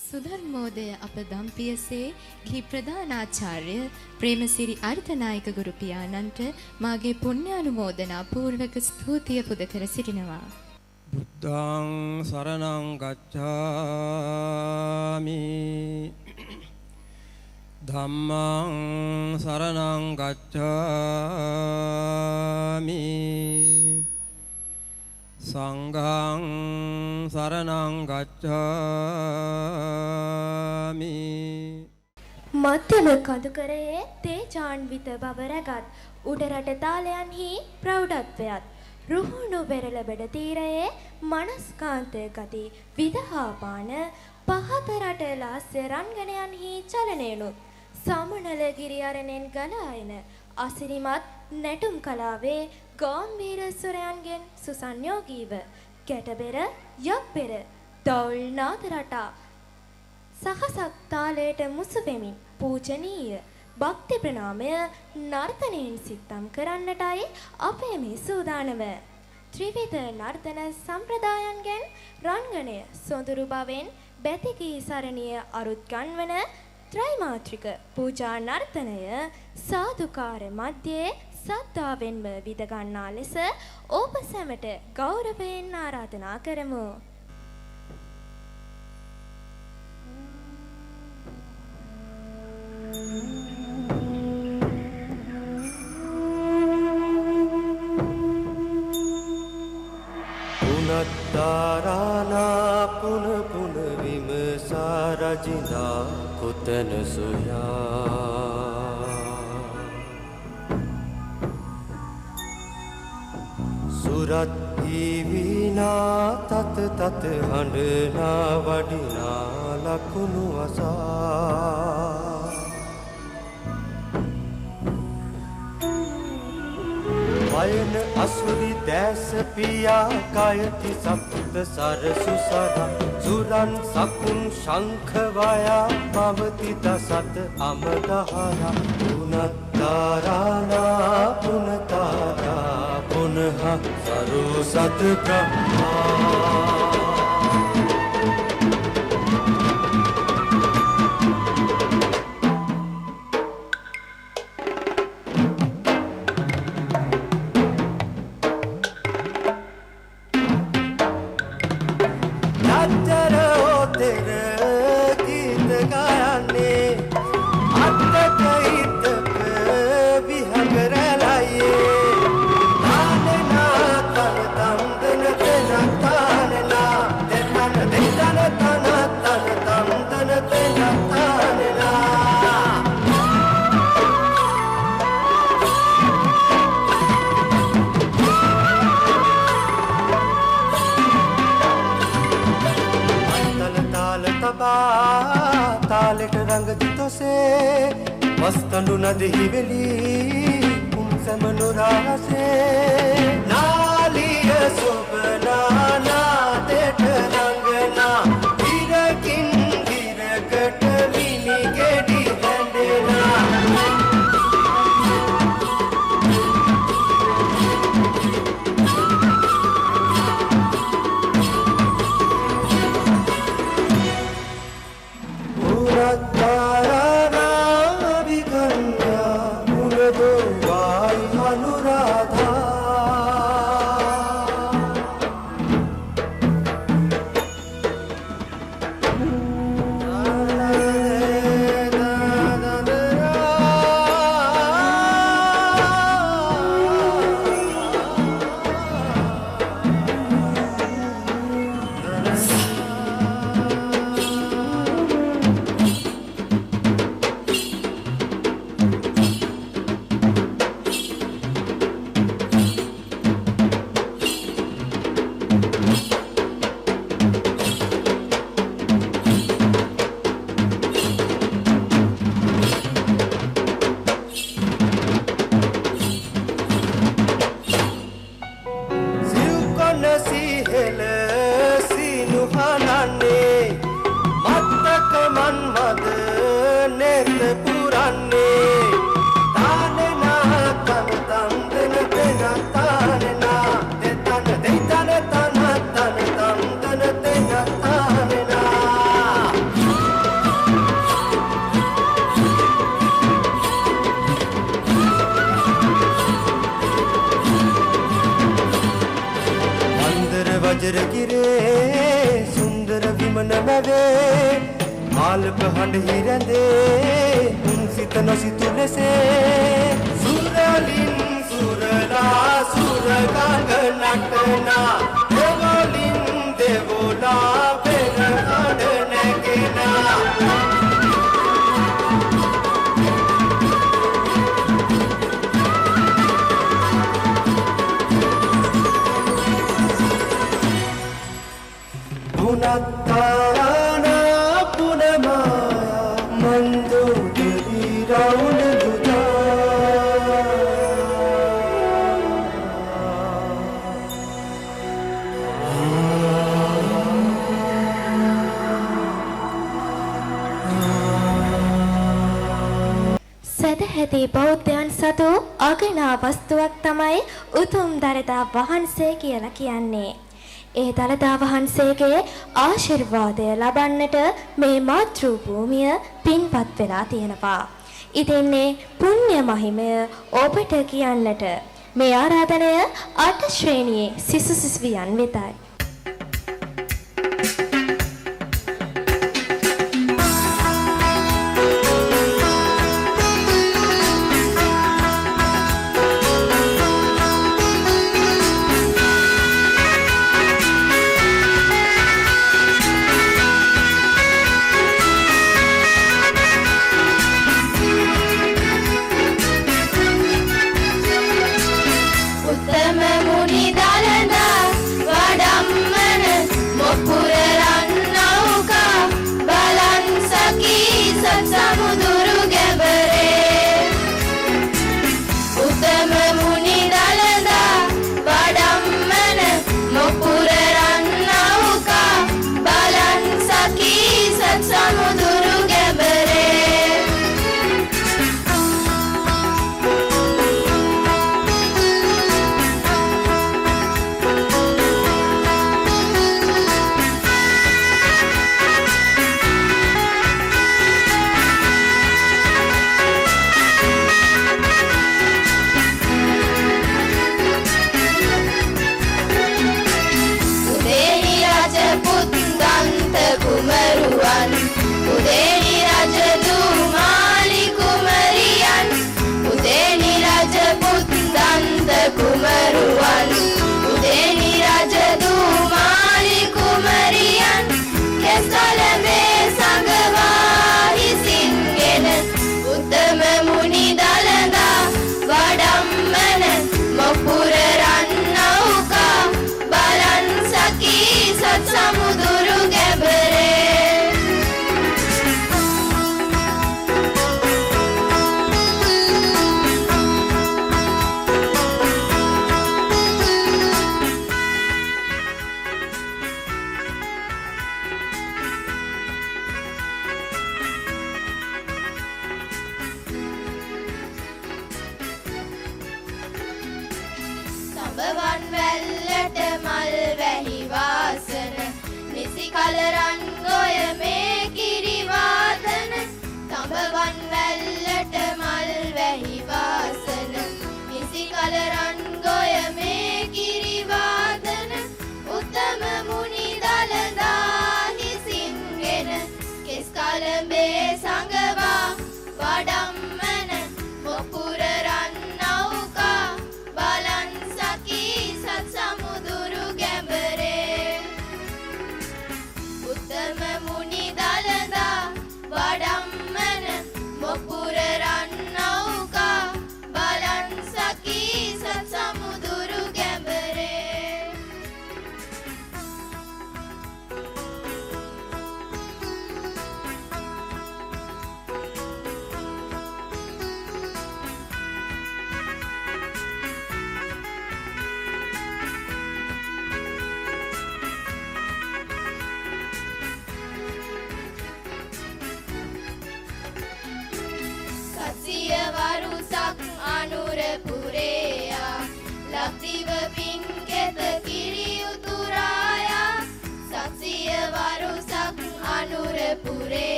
සුධර්මෝදය අප දම්පියසේ ගිහි ප්‍රධානාචාර්ය ප්‍රේමසිරි අර්ථනායක ගුරු පියාණන්ට මාගේ පුණ්‍යානුමෝදනා පූර්වක ස්තුතිය පුද කර සිටිනවා. බුද්ධං සරණං ගච්ඡාමි ධම්මං සරණං ගච්ඡාමි සංඝං සරණං ගච්ඡාමි. මත්තල කඳුකරයේ තේජාන්විත බව රැගත් උඩරට තාලයන්හි ප්‍රෞಢත්වයත් රුහුණු වෙරළ බඩ තීරයේ මනස්කාන්ත ගති විදහාපාන පහත රට ලාස්‍ය රංගනයන්හි චලනයනුත් සමනල ගිරි අරණෙන් ගලා එන අසිරිමත් නැටුම් කලාවේ ගාම්භීර සුරයන්ගෙන් සුසංයෝගීව ගැටබෙර යක්බෙර දවුල් නාද රටා සහසක් තාලයට මුසු වෙමින් පූජනීය භක්ති ප්‍රණාමය නර්තනයෙන් සිත්තම් කරන්නටයි අපේ මේ සූදානම. ත්‍රිවිධ නර්තන සම්ප්‍රදායන්ගෙන් රංගනය සොඳුරු බවෙන් බැතිකී සරණිය අරුත් ගන්වන ත්‍රිමාත්‍රික පූජා නර්තනය සාදුකාර මැදේ සද්ධාවෙන්ම විද ගන්නා ලෙස ඔබ සැමට ගෞරවයෙන් ආරාධනා කරමු. පුනත්තාරානා පුන පුන විමසා රජිනා කුතන සොයා සුරත් ඊවිනා තත තත හඬනා වඩිනා ලකුණු අසා වයන අසුරි දැස පියා කයති සප්ත සරසු සරා සුරන් සකුන් ශංඛ වයා පවති දසත අමදහරා පුනත්තාරානා පුනතාරා පුනහ සරුසත බ්‍රහ්මා වස්තඳු නදෙහි වෙලී කුම්සමනු රාසේ නාලිය සොබනා නාදෙට රංගනා ඉරකින් ඉරකට විනි ගෙඩි හැඬෙනා ලෙසේ ආලක හඬ හිරැඳේ උන් සිත නොසිතු ලෙසේ සුරලින් සුරලා සුරගඟ නටනා දෙවලින් දෙවොලා පෙර හඬ නැගෙනා පුනත්තාන පුනමායා මන්දෝදරි රවුල දුතා සදහැති බෞද්ධයන් සතු අගනා වස්තුවක් තමයි උතුම් දළදා වහන්සේ කියලා කියන්නේ. ඒ දළදා වහන්සේගේ ආශිර්වාදය ලබන්නට මේ මාතෘ භූමිය පින්පත් වෙලා තියෙනවා. ඉතින් මේ පුණ්‍ය මහිමය ඔබට කියන්නට මේ ආරාධනය 8 ශ්‍රේණියේ සිසු සිසුවියන් වෙතයි.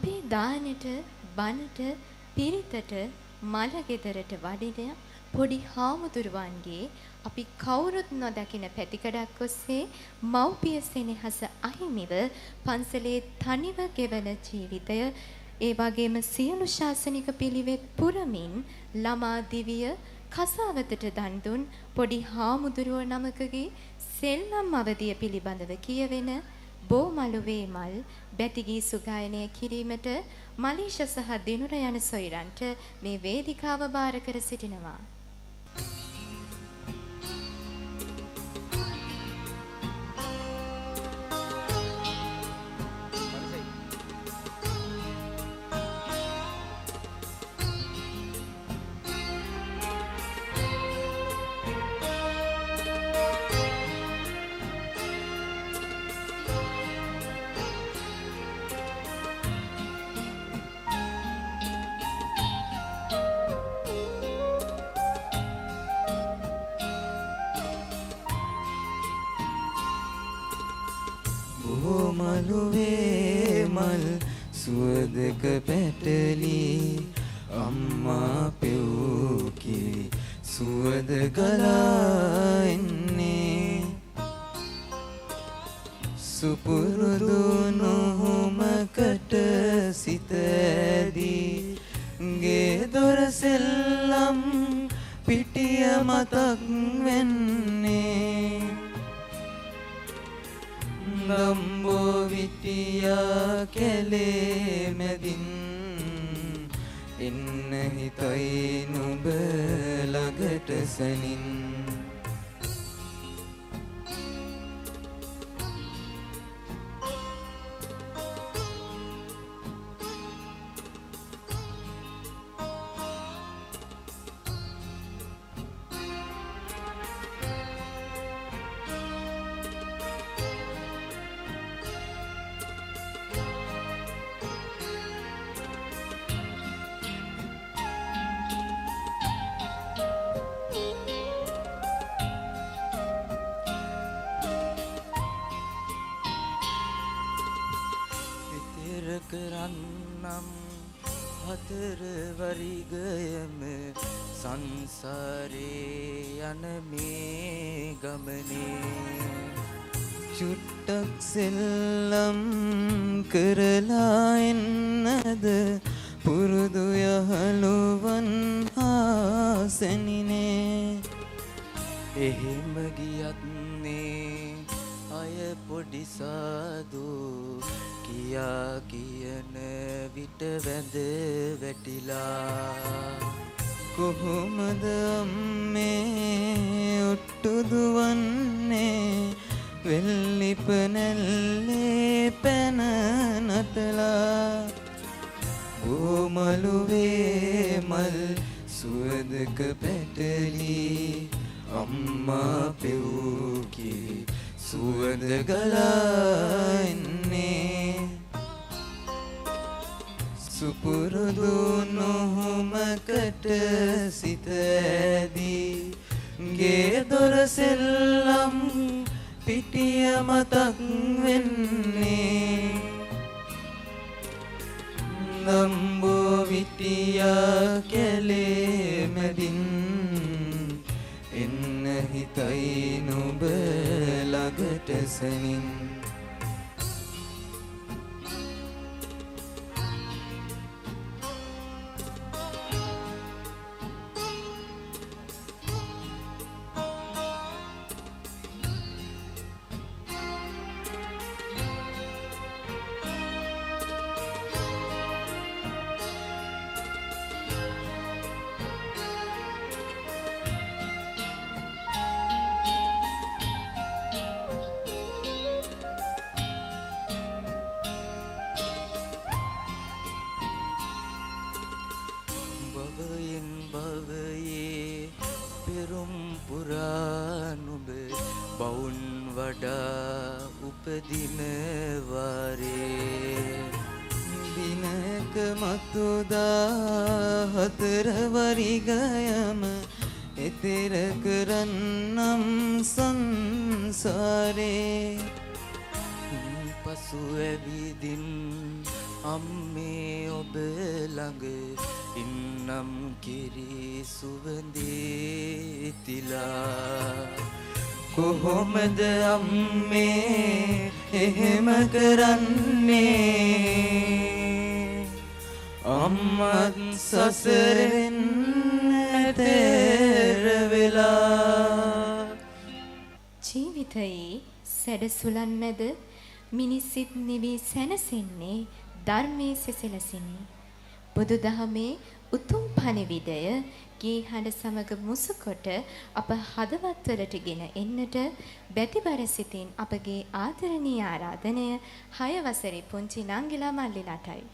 අපේ දානෙට බනට පිරිතට මල ගෙදරට වඩින පොඩි හාමුදුරුවන්ගේ අපි කවුරුත් නොදකින පැතිකඩක් ඔස්සේ මව්පිය සෙනෙහස අහිමිව පන්සලේ තනිව ගෙවන ජීවිතය ඒ වගේම සියලු ශාසනික පිළිවෙත් පුරමින් ළමා දිවිය කසාවතට දන් දුන් පොඩි හාමුදුරුව නමකගේ සෙල්ලම් අවදිය පිළිබඳව කියවෙන බෝමළුවේ මල් බැතිගී සුගායනය කිරීමට මලීෂ සහ දිනුර යන සොයිරන්ට මේ වේදිකාව බාර කර සිටිනවා. මලුවේ මල් සුවදක පැටලි අම්මා පෙව්කි සුවද ගලා එන්නේ සුපුරුදු නොහොමකට සිත ඇදී ගේ දොර සෙල්ලම් පිටිය මතක් වෙන්නේ ගම්බෝ විටියා කැලේ මැදින් එන්න හිතයි නුඹ ළඟට සැනින් කරන්නම් හතර වරිගයම සංසාරේ යන මේ ගමනේ චුට්ටක් සෙල්ලම් කරලා එන්නද පුරුදු යහළුවන් ආසනිනේ එහෙම ගියත් නේ අය පොඩි සාදු කියා කියන විට වැඳ වැටිලා කොහොමද අම්මේ ඔට්ටු දුවන්නේ වෙල්ලිප නැල්ලේ පැන නටලා බෝමළුවේ මල් සුවදක පැටලි අම්මා පෙව්කි සුවඳ ගලා එන්නේ සුපුරුදු නොහොමකට සිත ඇදී ගේ දොර සෙල්ලම් පිටිය මතක් වෙන්නේ නම්බෝ විටියා කැලේ මැදින් එන්න හිතයි නුඹ ළඟට සැනින් උපදින වාරේ දිනක මතුදා හතර වරිගයම එතෙර කරන්නම් සංසාරේ පසු ඇවිදින් අම්මේ ඔබ ළඟ ඉන්නම් කිරි සුවඳේ තිලා කොහොමද අම්මේ එහෙම කරන්නේ අම්මත් සසරෙන් තෙර වෙලා ජීවිතයේ සැඩසුලන් මැද මිනිසිත් නිවි සැනසෙන්නේ ධර්මයේ සෙසලසිනි. බුදුදහමේ උතුම් පණිවිඩය ගේ හඬ සමග මුසුකොට අප හදවත්වලට ගෙන එන්නට බැතිබර සිතින් අපගේ ආදරණීය ආරාධනය 6 වසරේ පුංචි නංගිලා මල්ලිලාටයි.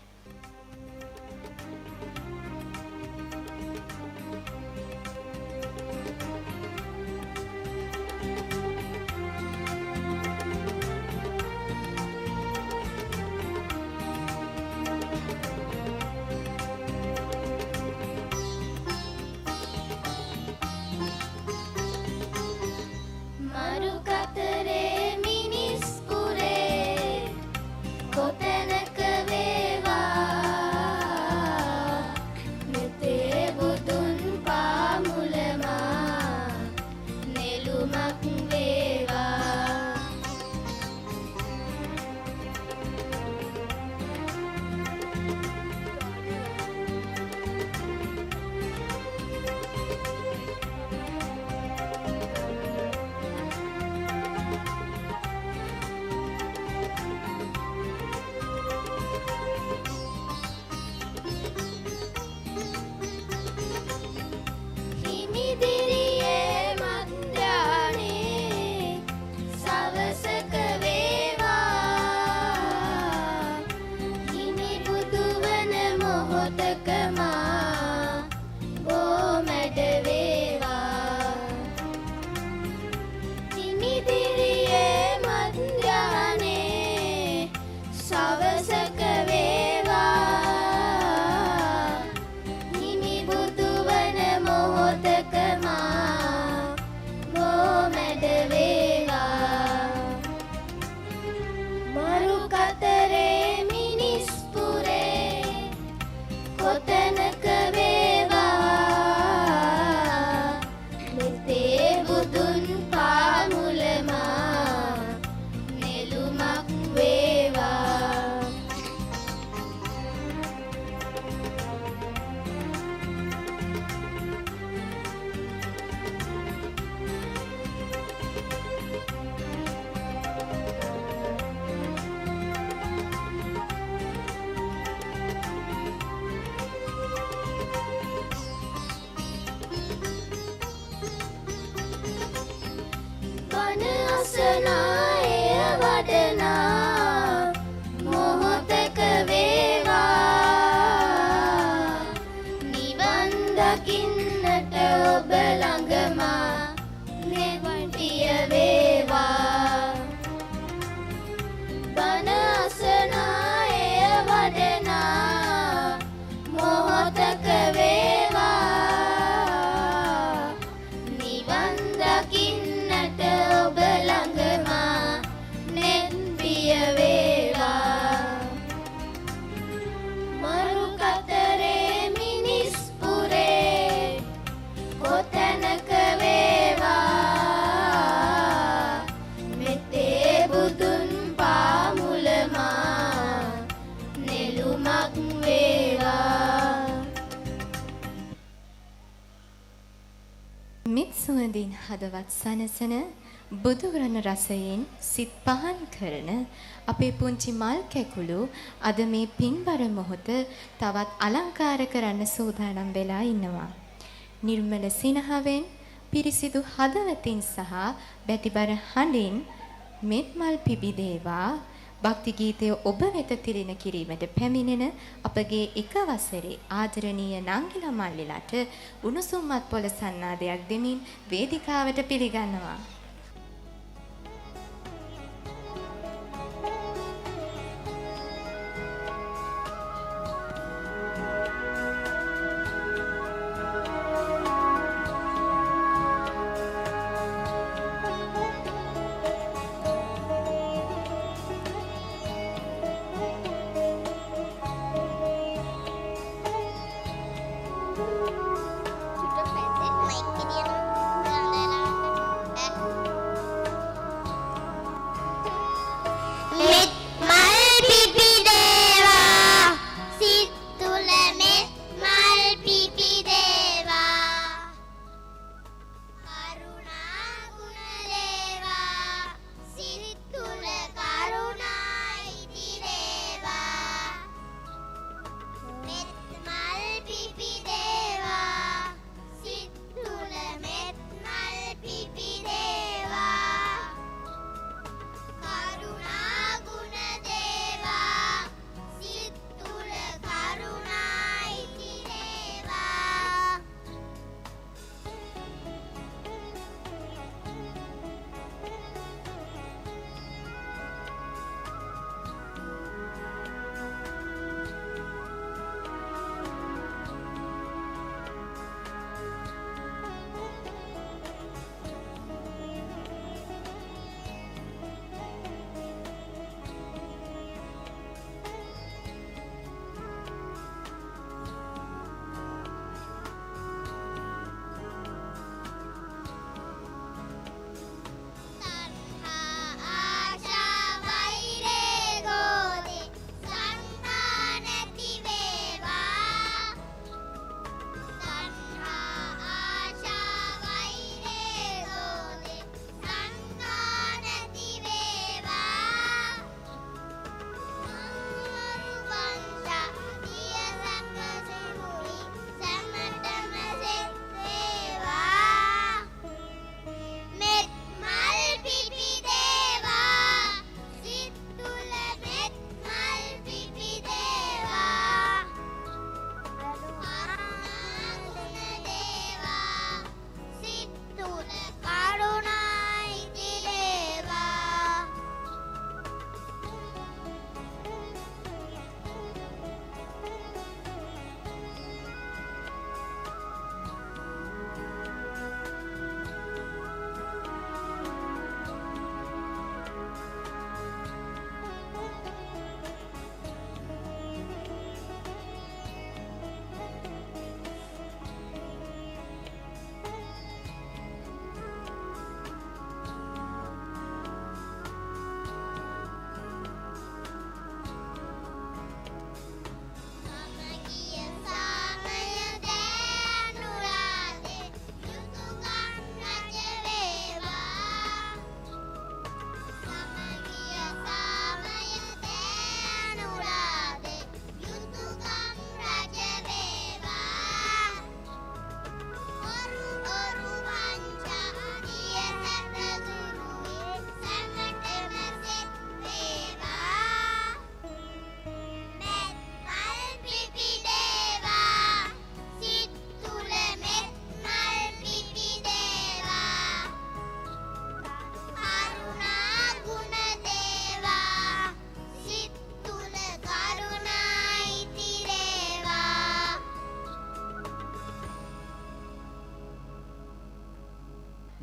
මිත්සුවඳින් හදවත් සනසන බුදුරණ රසයෙන් සිත් පහන් කරන අපේ පුංචි මල් කැකුළු අද මේ පින්බර මොහොත තවත් අලංකාර කරන්න සූදානම් වෙලා ඉන්නවා. නිර්මල සිනහවෙන් පිරිසිදු හදවතින් සහ බැතිබර හඬින් මෙත් මල් පිබිදේවා භක්ති ගීතය ඔබ වෙත තිරින කිරීමට පැමිණෙන අපගේ එක වසරේ ආදරණීය නංගිලා මල්ලිලාට උණුසුම්වත් පොළ සන්නාදයක් දෙමින් වේදිකාවට පිළිගන්නවා.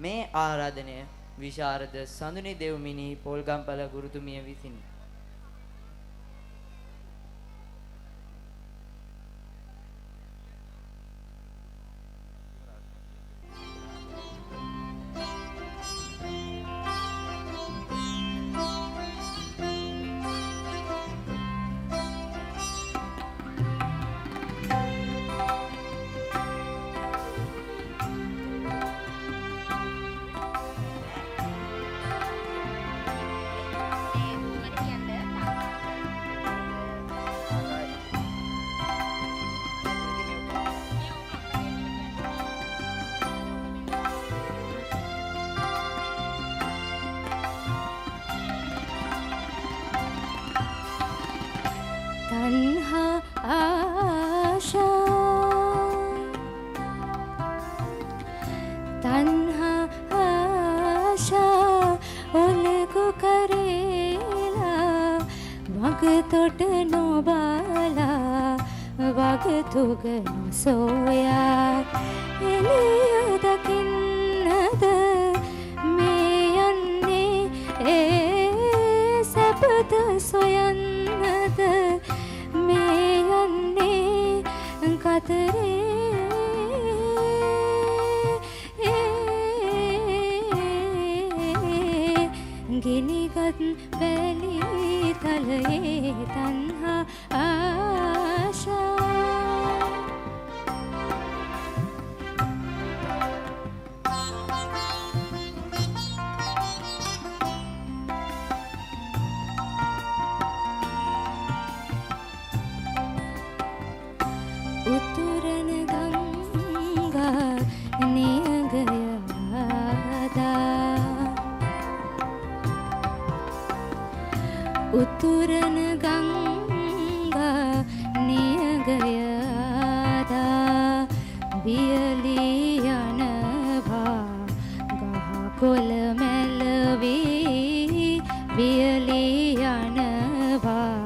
මේ ආරාධනය විශාරද සඳුනි දෙව්මිනි පොල්ගම්පල ගුරුතුමිය විසිනි. තුගනු සෝයා එළිය දකින්නද මේ යන්නේ ඒ සැපත සොයන්නද මේ යන්නේ කතරේ ගිනිගත් වැලි තලයේ තන්හා ආශා උතුරන ගංගා නියගයදා වියලී යනවා ගහ කොළ මැලවී වියලී යනවා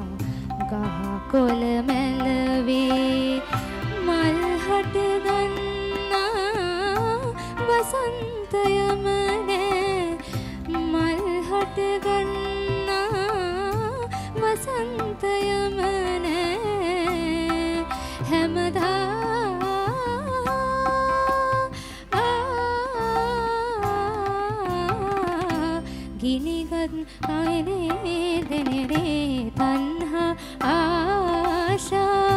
ගහ කොළ මැලවී මල් හට ගන්නා වසන්තයම නෑ මල් හට ගන්නා වසන්තයම නෑ හැමදා ගිනිගත් අයනේ දෙනෙරේ තන්හා ආශා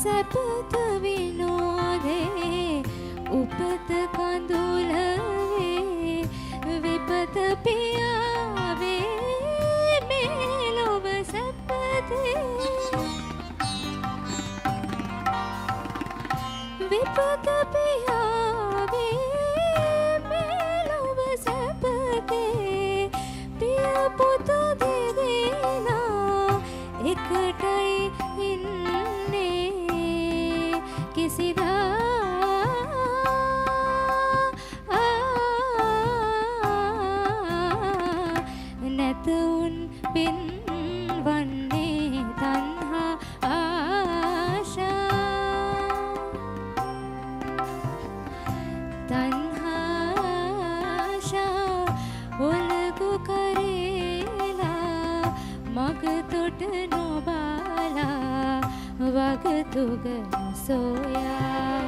සැපත විනෝදේ උපත කඳුලවේ විපත පියාවේ මේ ලොව සැපතේ විපත පියාවේ මේ ලොව සැපතේ පිය පුතු දෙදෙනා එකටයි ඉන්නේ කිසිදා තන්හාශා ඔලගු කරේලා මගතොට නොබාලා වගතුග සොයා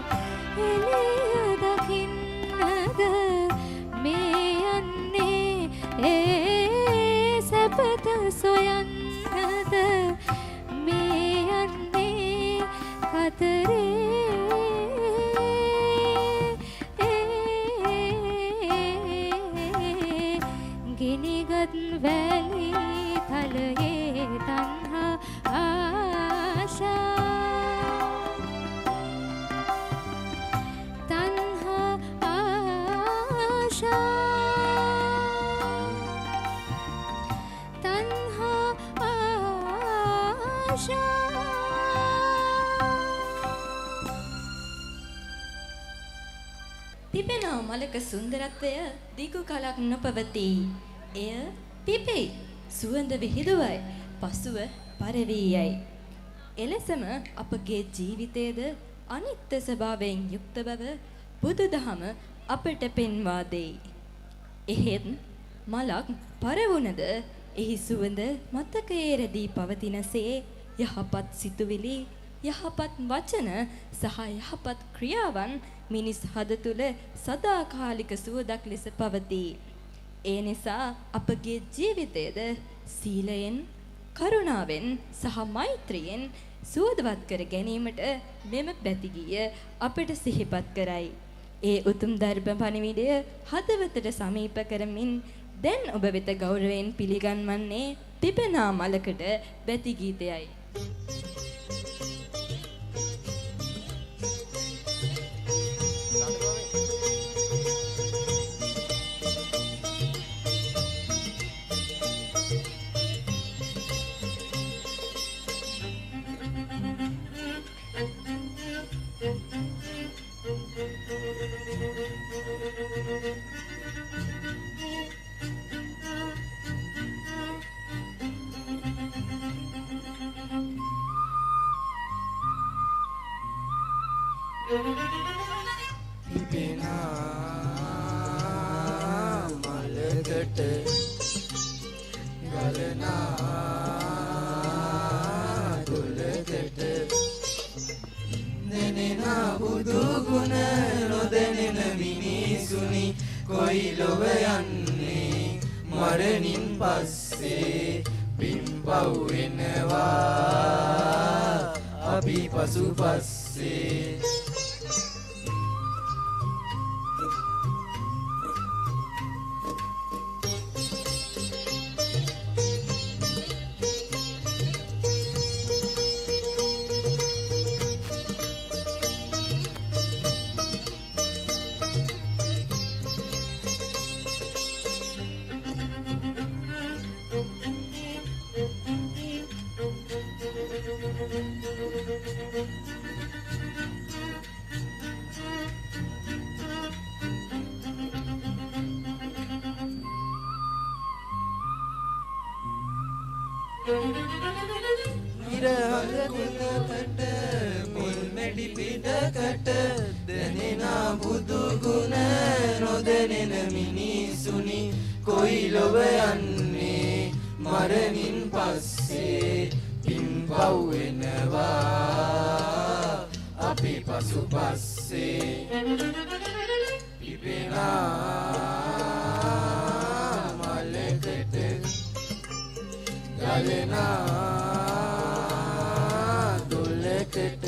එළිය දකින්නද මේ යන්නේ ඒ සැපත සොයන්නද මේ යන්නේ කතරේ ගිනිගත් වැලි තලයේ තන්හා ආශා තන්හා ආශා තන්හා ආශා පිපෙනා මලක සුන්දරත්වය දිගු කලක් නොපවතී. එය පිපෙයි, සුවඳ විහිදුවයි, පසුව පරවී යයි. එලෙසම අපගේ ජීවිතයේද අනිත්‍ය ස්වභාවයෙන් යුක්ත බව බුදුදහම අපට පෙන්වා දෙයි. එහෙත් මලක් පරවුණද එහි සුවඳ මතකයේ රැඳී පවතිනසේ යහපත් සිතුවිලි, යහපත් වචන සහ යහපත් ක්‍රියාවන් මිනිස් හද තුල සදාකාලික සුවඳක් ලෙස පවතී. ඒ නිසා අපගේ ජීවිතයද සීලයෙන්, කරුණාවෙන් සහ මෛත්‍රියෙන් සුවදවත් කර ගැනීමට මෙම පැතිගිය අපට සිහිපත් කරයි. ඒ උතුම් ධර්ම පණිවිඩය හදවතට සමීප කරමින් දැන් ඔබ වෙත ගෞරවයෙන් පිළිගන්වන්නේ පිපෙනා මලකට බැති ගීතයයි. පිපෙනා මලකට ගලනා දුලකට දැනෙනා බුදු ගුණ නොදැනෙන මිනිසුනි කොයි ලොව යන්නේ මරණින් පස්සේ පින්පව් වෙනවා අපි පසුපස්සේ ඉරහලකුණකට මුල් මෙඩි පිටකට දැනෙනා බුදු ගුණ නොදැනෙන මිනිසුනි කොයි ලොව යන්නේ මරණින් පස්සේ පින්පව් වෙනවා අපි පසුපස්සේ පිපෙනා මලකට ගලනා දුලකට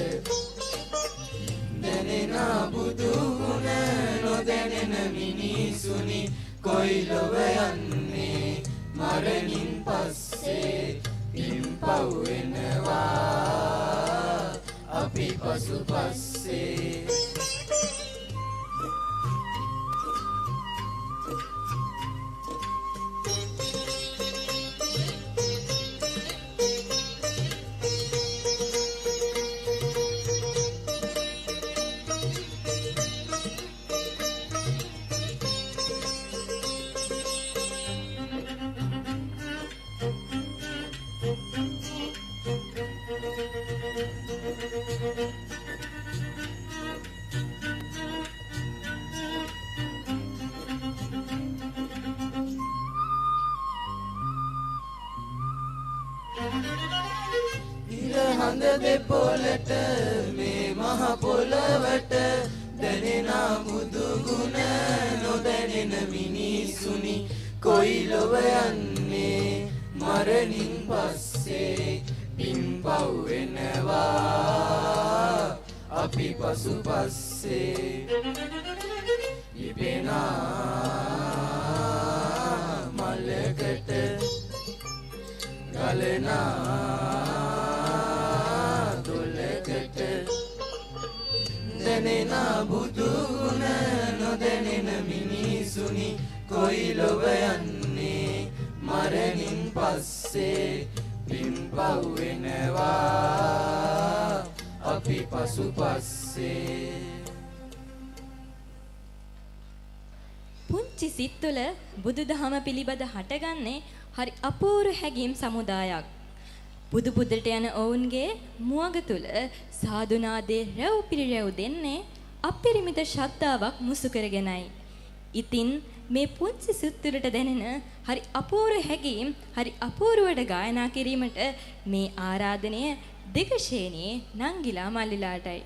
දැනෙනා බුදු ගුණ නොදැනෙන මිනිසුනි කොයි ලොව යන්නේ මරණින් පස්සේ පින්පව් වෙනවා අපි පසුපස්සේ හඳ දෙපොළට මේ මහ පොළවට දැනෙන බුදු ගුණ නොදැනෙන මිනිසුනි කොයි ලොව යන්නේ මරණින් පස්සේ පින්පව් වෙනවා අපි පසුපස්සේ ඉපෙනා මලකට ගලනා දොලකට දැනෙන බුදු ගුණ නොදැනෙන මිනිසුනි කොයි ලොව යන්නේ මරණින් පස්සේ පින්පව් වෙනවා අපි පසුපස්සේ. පුංචි සිත් තුළ බුදුදහම පිළිබඳ හටගන්නේ හරි අපූර්ව හැඟීම් සමුදායක්. බුදු පුදට යන ඔවුන්ගේ මුවග තුළ සාදුනාදේ රැව් පිරිරැව් දෙන්නේ අපරිමිත ශ්‍රද්ධාවක් මුසු කරගෙනයි. ඉතින් මේ පුංචි සිත් තුළට දැනෙන හරි අපූර්ව හැඟීම් හරි අපූර්වට ගායනා කිරීමට මේ ආරාධනය දෙකශේනියේ නංගිලා මල්ලිලාටයි.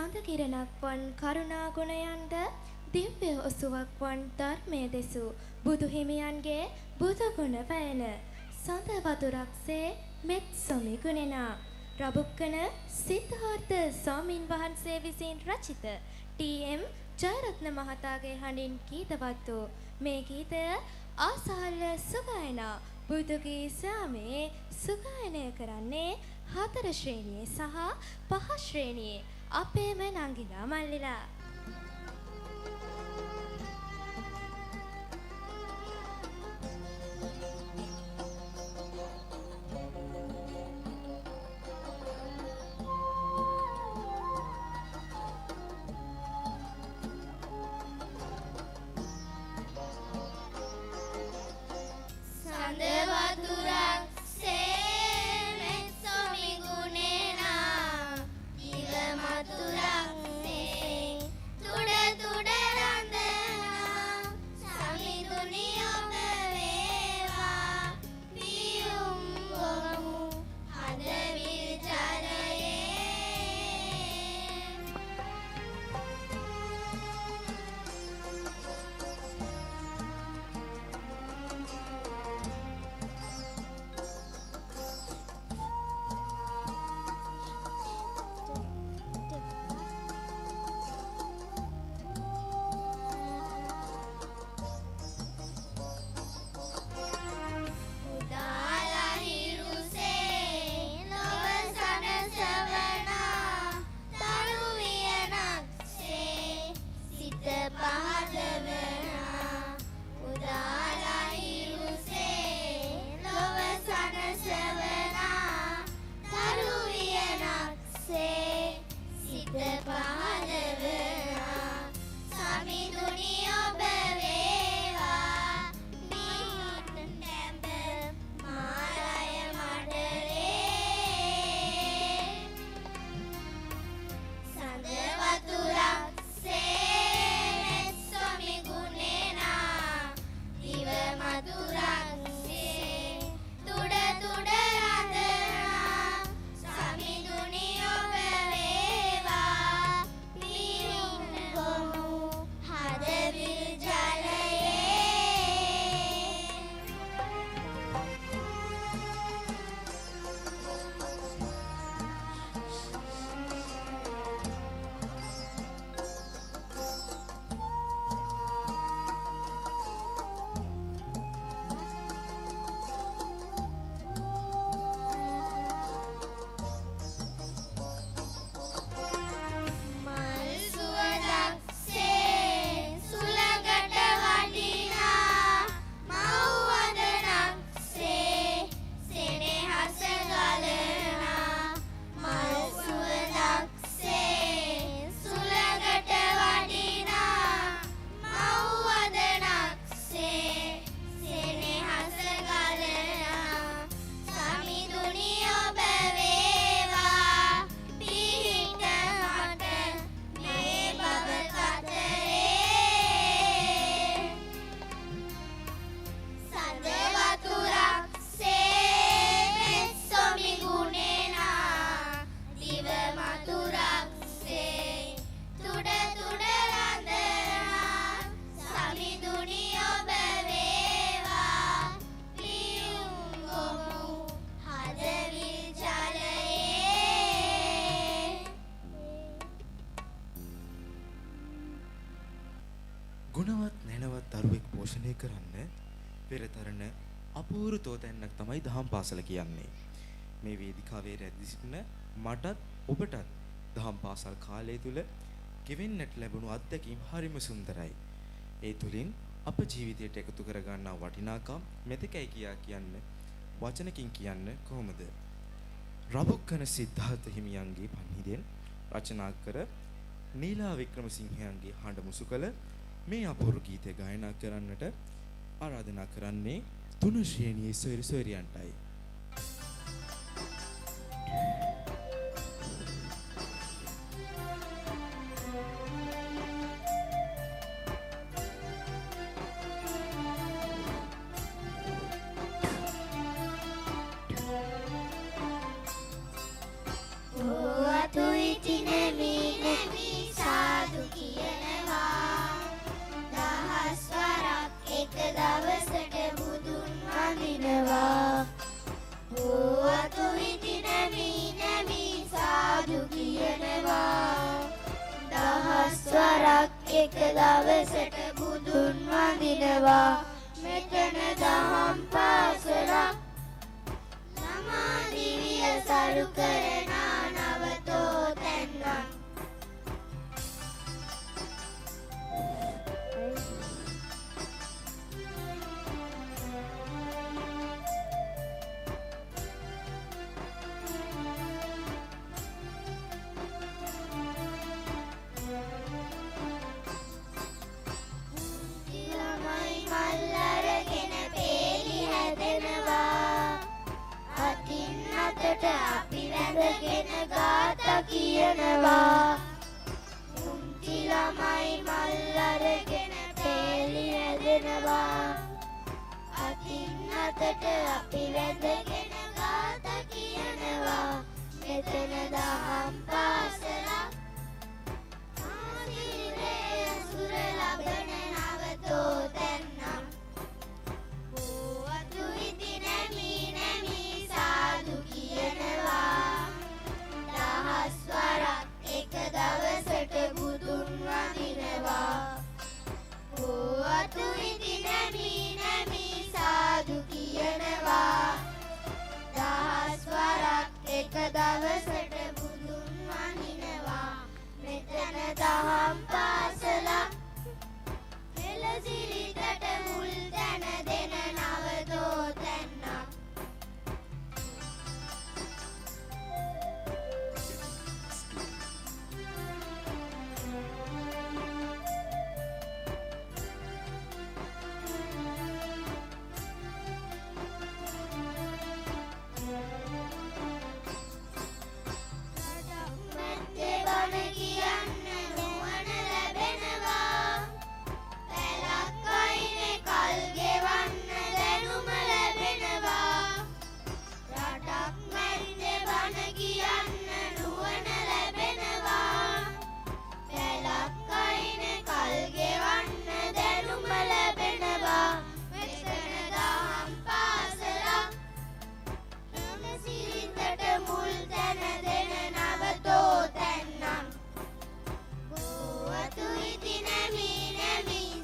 සඳ කිරණක් වන් කරුණා ගුණයන්ද දිව්‍ය ඔසුවක් වන් ධර්මයේ දෙසූ බුදු හිමියන්ගේ බුදු ගුණ වයන සඳ වතුරක්සේ මෙත් සොමි ගුණෙනා රබුක්කන සිද්ධාර්ථ ස්වාමින් වහන්සේ විසින් රචිත ටී.එම්. ජයරත්න මහතාගේ හඬින් ගීතවත් වූ මේ ගීතය ආසාල්‍ය සුගායනා බුදුගී සාමේ සුගායනය කරන්නේ 4 ශ්‍රේණියේ සහ 5 ශ්‍රේණියේ අපේම නංගිලා මල්ලිලා. ගුණවත් නැනවත් දරුවෙක් පෝෂණය කරන්න පෙරතරන අපූර්ව තෝතැන්නක් තමයි දහම් පාසල කියන්නේ. මේ වේදිකාවේ රැඳී සිටින මටත් ඔබටත් දහම් පාසල් කාලය තුල ගෙවෙන්නට ලැබුණු අත්දැකීම් හරිම සුන්දරයි. ඒ තුලින් අප ජීවිතයට එකතු කර ගන්නා වටිනාකම් මෙතකයි කියන්න වචනකින් කියන්න කොහොමද? රබුක්කන සිද්ධාර්ථ හිමියන්ගේ පණිවිඩයෙන් රචනා කර නීලා වික්‍රමසිංහයන්ගේ හඬ මුසු කළ මේ අපූර්ව ගීතය ගායනා කරන්නට ආරාධනා කරන්නේ 3 ශ්‍රේණියේ සොයරියන්ටයි. Oh, atu itine mi වරක් එක දවසට බුදුන් වඳිනවා මෙතන දහම් පාසලක් ළමා දිවිය සරු කරන නවතෝ තැන්වන් අපි වැඳගෙන ගාථා කියනවා මුංචි ළමයි මල් අරගෙන පෙළි හැදෙනවා අතින් අතට අපි වැඳගෙන ගාථා කියනවා මෙතන දහම් පාසලක් ආදිරේ සුර ලබන නවතෝ තැන්නම් බෝවතු ඉති නැමි නැමි සාදු කියනවා දහස් වරක් එක දවසට බුදුන් වඳිනවා බෝවතු ඉති නැමි නැමි සාදු කියනවා දහස් වරක් එක දවසට බුදුන් වඳිනවා මෙතන දහම් පාසලක් එළසිරිතට මුල් තැන දෙන නවතෝ තැන්නක්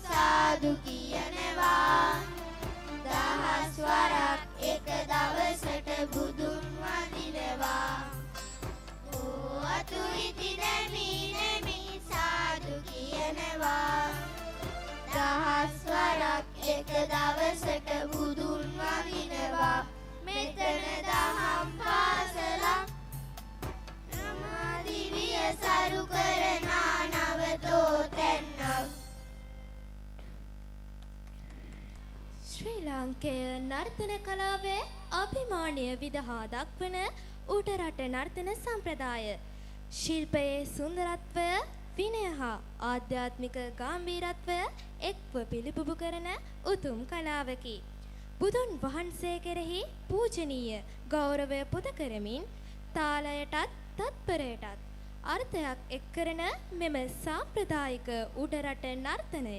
සාදු කියනවා දහස් වරක් එක දවසට බුදුන් වඳිනවා ඕ අතු ඉති නැමි නැමි සාදු කියනවා දහස් වරක් එක දවසට බුදුන් වඳිනවා මෙතන දහම් පාසලක් ළමා දිවිය සරු කරන නවතෝ තැන්නක් ශ්‍රී ලාංකේය නර්තන කලාවේ අභිමානය විදහා දක්වන උඩරට නර්තන සම්ප්‍රදාය ශිල්පයේ සුන්දරත්වය විනය හා ආධ්‍යාත්මික ගාම්භීරත්වය එක්ව පිළිබිඹු කරන උතුම් කලාවකි. බුදුන් වහන්සේ කෙරෙහි පූජනීය ගෞරවය පුද කරමින් තාලයටත් තත්පරයටත් අර්ථයක් එක් කරන මෙම සාම්ප්‍රදායික උඩරට නර්තනය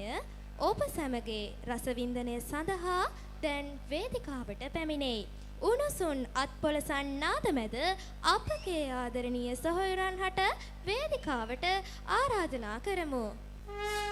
ඔබ සැමගේ රසවින්දනය සඳහා දැන් වේදිකාවට පැමිණෙයි. උණුසුන් අත්පොලසන් නාද මැද අපගේ ආදරණීය සහෝදරයන් හට වේදිකාවට ආරාධනා කරමු. na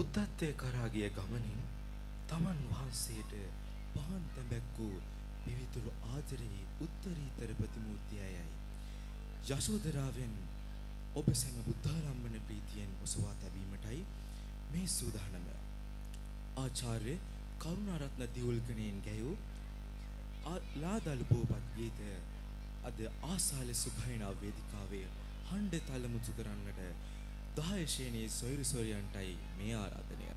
බුද්ධත්වයේ කරා ගිය ගමනින් තමන් වහන්සේට පහන් තැබැක්කූ පිවිතුරු ආදරයේ උත්තරීතර ප්‍රතිමූර්තියයි. යශෝදරාවෙන් ඔබ සැම බුද්ධාරම්භන ප්‍රීතියෙන් ඔසවා තැබීමටයි මේ සූදානම. ආචාර්ය කරුණාරත්න දියුල්ගණයෙන් ගැයූ ලාදල් බෝපත් ගීත අද ආසාල සුඛයිනා වේදිකාවේ හඬ තලමුතු කරන්නට 10 ශ්‍රේණියේ සොයුරු සොයයන්ටයි මේ ආරාධනය.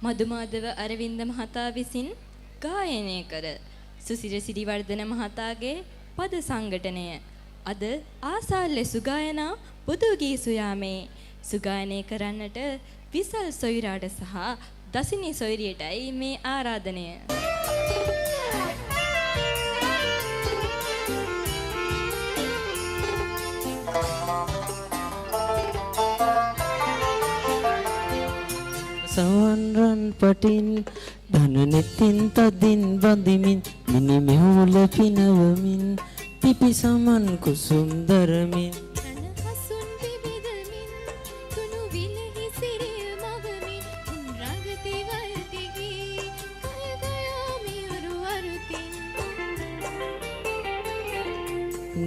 මදුමාදව අරවින්ද මහතා විසින් ගායනය කර සුසිර සිරිවර්ධන මහතාගේ පද සංගඨනය අද ආසාල්‍ය සුගායනා බුදු ගී සුයාමේ සුගායනය කරන්නට විසල් සොයුරාට සහ දසිනි සොයුරියටයි මේ ආරාධනය. සවන් රන් පටින් ධන නෙතින් තදින් බඳිමින් මිනි මෙහුල පිනවමින් පිපි සමන් කුසුම් දරමින්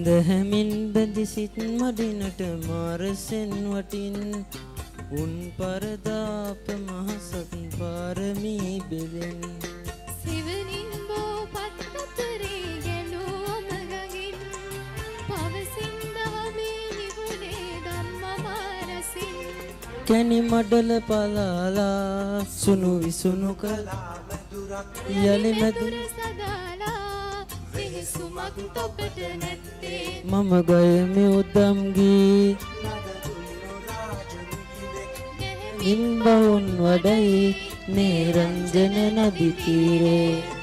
දහමින් බැඳි සිත් මඩිනට මාරසෙන් වටින් උන් පරදාප මහසත් පාරමී බෙදෙන් සිවනින් බෝපත් අතරේ ගැලුවම ගඟින් පවසින් දහමේ නිවුනේ ධම්මමාරසින් කැනි මඩල පලාලා සුණු විසුණු කලාම දුරක් යලි මැදුර සුමක් තොපට නැත්තේ මම ගයමි උදම් ගී ඉන්බවුන් වඩයි නේරංජන නදි තීරේ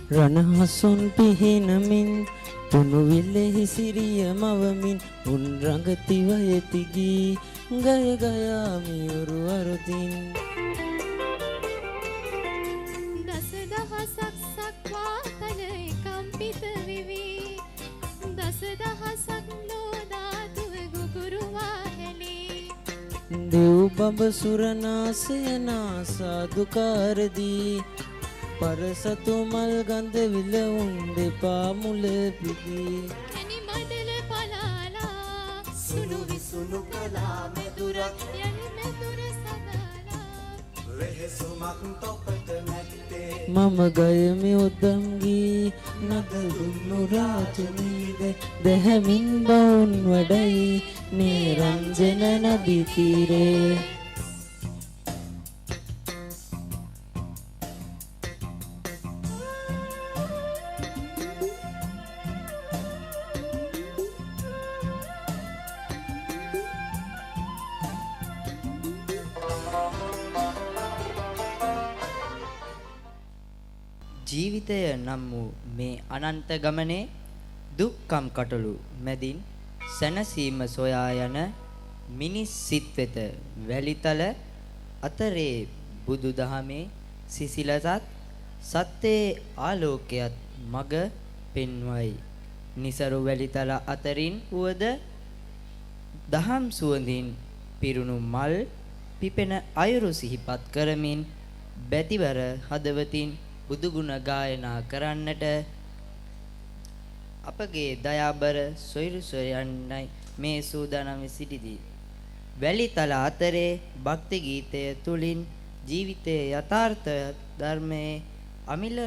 රණහසුන් පිහිනමින් තුනුවිල්ලෙහි සිරිය මවමින් උන් රඟති වයති ගී ගය ගයා මියුරු අරුතින් දස දහසක් සක්වාතලේ කම්පිත වෙවි දස දහසක් ලෝදාතුව ගුගුරුවා හැලී දෙව් බඹ සුරනාසයනා සාදුකාරදී පරසතු මල් ගඳ විල උන් දෙපා මුල පිදී කැනි මඩල පලාලා සුණු විසුණු කලා මෙදුරක් යලි මෙදුර සදාලා වෙහෙසුමක් තොපට නැත්තේ මම ගයමි උදම් ගී නද දුන්නු රාජනීද දැහැමින් බවුන් වඩයි නේරංජන නදි තීරේ ජීවිතය නම් වූ මේ අනන්ත ගමනේ දුක්ඛම් කටළු මැදින් සැනසීම සොයා යන මිනිස් සිත් වෙත වැලිතල අතරේ බුදුදහමේ සිසිලසත් සත්‍යයේ ආලෝකයත් මග පෙන්වයි. නිසරු වැලිතල අතරින් වුවද දහම් සුවඳින් පිරුණු මල් පිපෙන අයුරු සිහිපත් කරමින් බැතිවර හදවතින් බුදුගුණ ගායනා කරන්නට අපගේ දයාබර සොයිරු සොයන්නයි මේ සූදානම් සිටිදී. වැලිතල අතරේ භක්ති ගීතය තුලින් ජීවිතයේ යථාර්ථ ධර්මයේ අමිල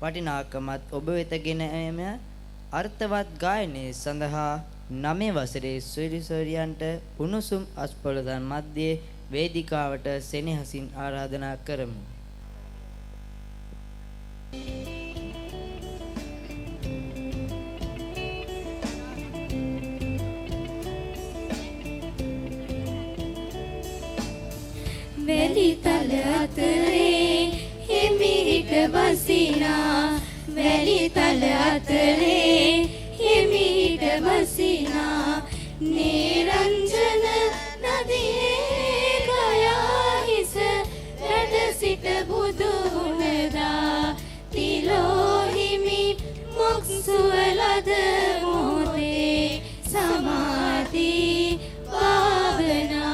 වටිනාකමත් ඔබ වෙතගෙන එම අර්ථවත් ගායනයේ සඳහා 9 වසරේ සොයිරු සොයරියන්ට උණුසුම් අස්පොලදන් මැද්දේ වේදිකාවට සෙනෙහසින් ආරාධනා කරමු. වැලිතල අතරේ හිමිහිට බසිනා වැලිතල අතරේ හිමිහිට බසිනා නිරංජන නදියේ ගයා හිස රැඳ සිට බුදු ගුණදා තිලෝ හිමි මොක්සුවලද මොහොතේ සමාධි භාවනා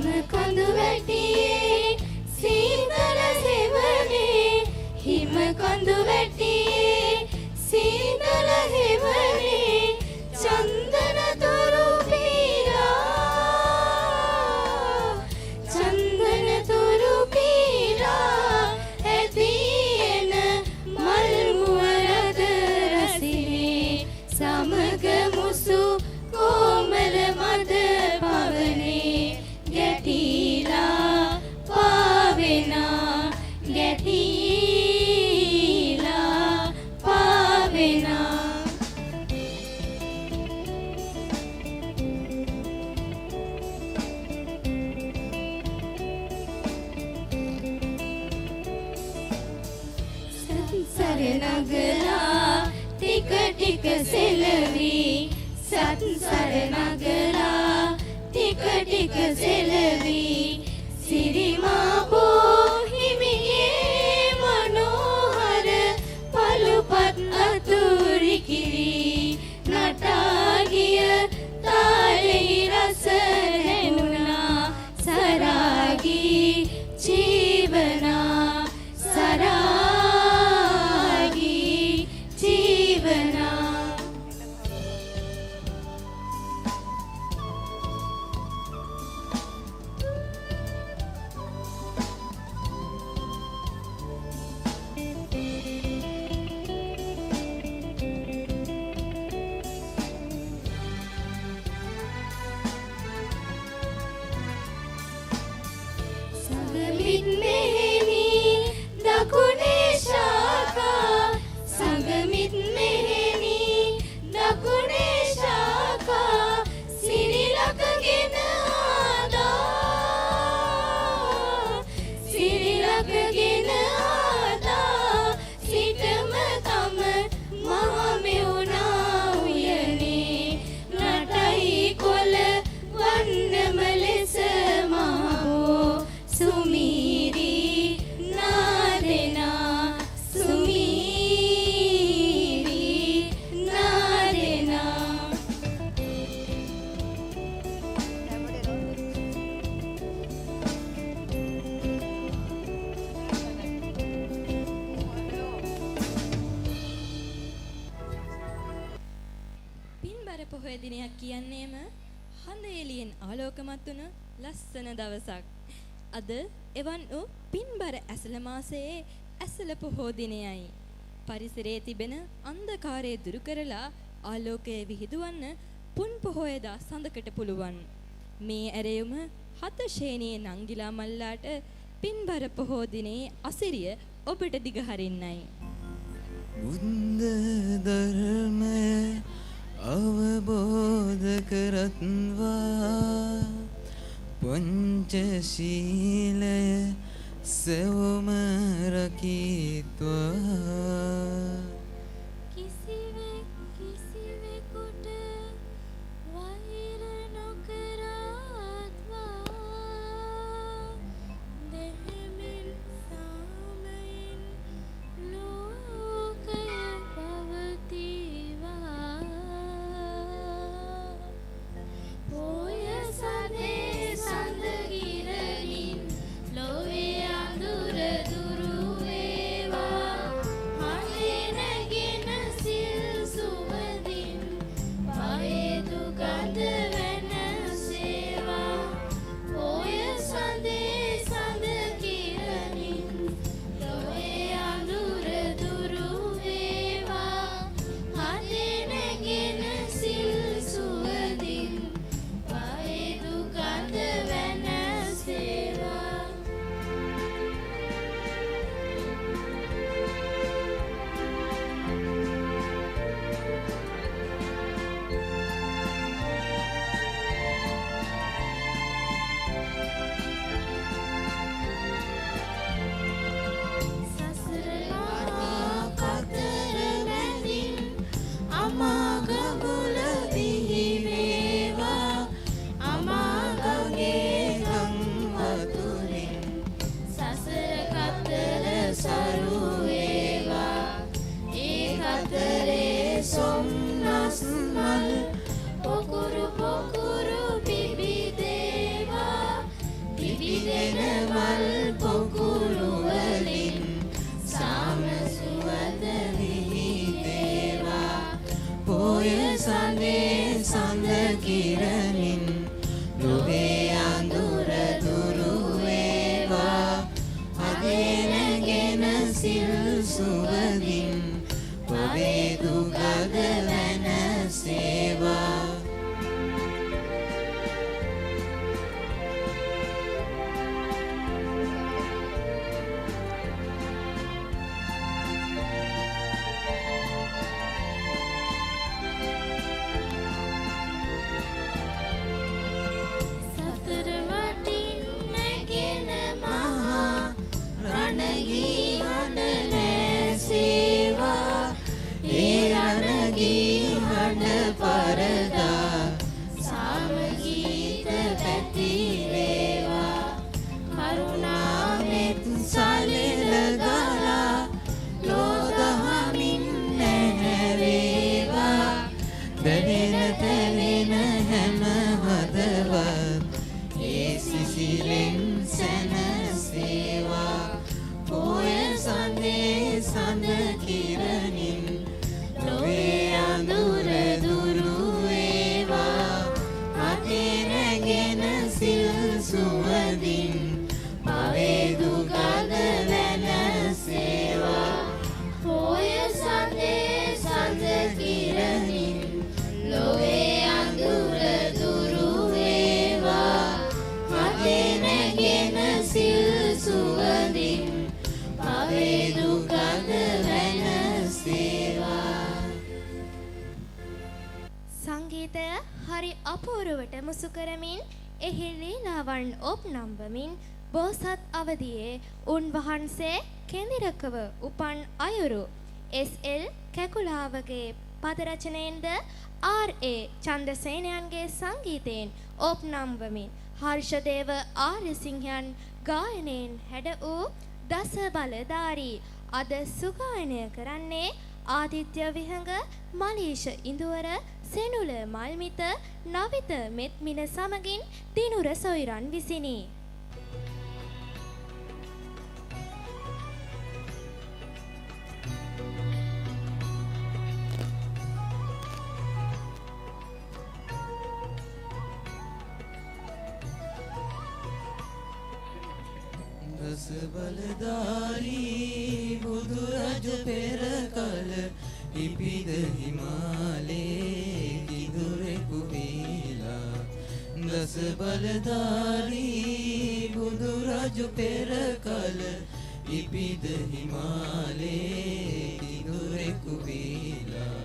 හිම කඳු වැටියේ සීතල සෙවනේ හිම කඳු වැටියේ සීතල හෙවනේ චන්දන තුරු පීරා චන්දන තුරු පීරා ඇදීන මල් මුවරද රසිනේ සමග මුසු කොමල මද පවනේ ගැටිලා පාවෙනා ගැටිලා පාවෙනා සංසාර නගලා ටික ටික සෙලවි සංසාර නගලා ටික ටික සෙලවි සිරිමා බෝහිමියේ මනෝහර පළුපත් අතුරි කිරි නටා ගිය තාලෙහි රස හැමුණා සරාගී ජීවනා සරාගී ජීවනා සංගමිත් මෙහෙණි දකුණේ ශාඛා සංගමිත් මෙහෙණි දකුණේ ශාඛා සිරිලකගෙන ආදා සිරිලකගෙන ආදා සිටම තම මහමෙවුනා උයනේ නටයි කොළ වන්නම ලෙස මහෝ සුමීරි නාදෙනා සුමීරි නාදෙනා පින්බර පොහොය දිනයක් කියන්නේම හඳ එළියෙන් ආලෝකමත් වුණ ලස්සන දවසක්. අද එවන් වූ පින්බර ඇසළ මාසයේ ඇසළ පොහෝ දිනයයි. පරිසරයේ තිබෙන අන්ධකාරය දුරු කරලා ආලෝකය විහිදුවන්න පුන් පොහොයදා සඳකට පුළුවන්. මේ ඇරයුම හත ශ්‍රේණියේ නංගිලා මල්ලාට පින්බර පොහෝ දිනයේ අසිරිය ඔබට දිගහරින්නයි. බුද්ධ ධර්මය අවබෝධ කරත්වා පංචශීලය සෙවම රකිත්වා කිසිවෙකුට වෛර නොකරත්වා දෙහිමින් සාමයෙන් ලෝකය පවතිවා පොය සදේ සඳ ගිරමින් ලොවේ අඳුර දුරු වේවා හඳේ නැගෙන සිල් සුවඳින් පයේ දුකද වෙනසේවා පොය සදේ සඳ ගිරමින් ලොවේ අඳුර දුරු වේවා හඳේ නැගෙන සිල් සුවඳින් පයේ දුකද වෙනසේවා සසරලා කතර මැදින් අමාගමුල දිහි වේවා අමාගගේ ගම් වතුරින් සසර කතර සරු වේවා ඒ කතරේ සොම්නස් මල් පොකුරු පොකුරු පිබිදේවා සඳේ සඳ කිරණින් ලොවේ අඳුර දුරු වේවා අදේනගෙන සිල් සුවඳින් පවේ දුකද වෙනසේවා සංගීතය හරි අපූර්වට මුසු කරමින් එහි ලීලාවන් ඔප්නම්වමින් බෝසත් අවදියේ උන්වහන්සේ කෙඳිරකව උපන් අයුරු SL කැකුලාවගේ පද රචනයෙන්ද RA චන්ද්‍රසේනයන්ගේ සංගීතයෙන් ඔප්නම්වමින් හර්ෂදේව ආර්යසිංහයන් ගායනයෙන් හැඩ වූ දස බලධාරී අද සුගායනය කරන්නේ ආදිත්‍ය විහඟ මලීෂ ඉඳුවර සෙනුල මල්මිත නවිත මෙත්මින සමගින් දිනුර සොයිරන් විසිනි. දස බලධාරී බුදු රජු පෙර කල ඉපිද හිමාලේ කිදුරෙකු වීලා දස බලධාරී බුදු රජු පෙර කල ඉපිද හිමාලේ කිදුරෙකු වීලා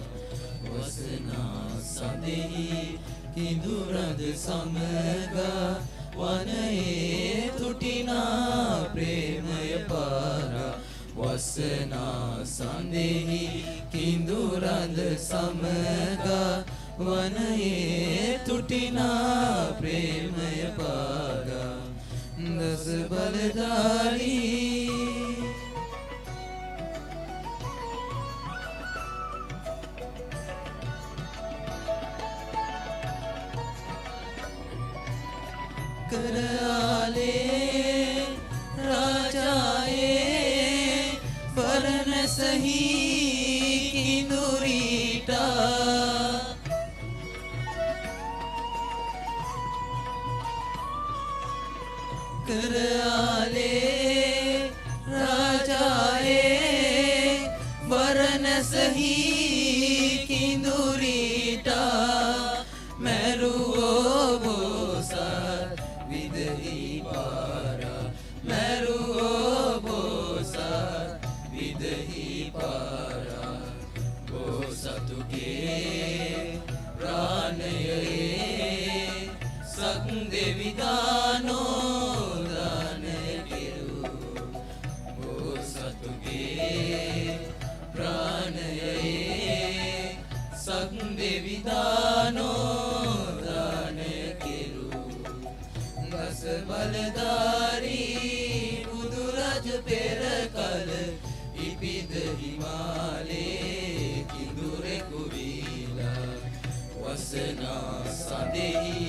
වසනා සදෙහි කිදුරද සමගා වනයේ තුටිනා ප්‍රේමය පාරා වසනා සඳෙහි කිඳුරඳ සමගා වනයේ තුටිනා ප්‍රේමය පාරා දස බලධාරී කරාලේ රාජායේ බරණ සහි කිඳුරීටා කරාලේ රාජායේ බරණ සහි කිඳුරීටා මරුවෝ බෝසත් විදහි පාරා මරුවෝ බෝසත් විදහි පාරා බෝසතුගේ ප්‍රාණයේ සක් දෙවිදානෝ දාන කෙරු බෝසතුගේ ප්‍රාණයේ සක් දෙවිදානෝ දාන කෙරු දස බලධාරී බුදු රජ පෙර කල ඉපිද හිමාලේ කිඳුරෙකු වීලා වසනා සඳෙහි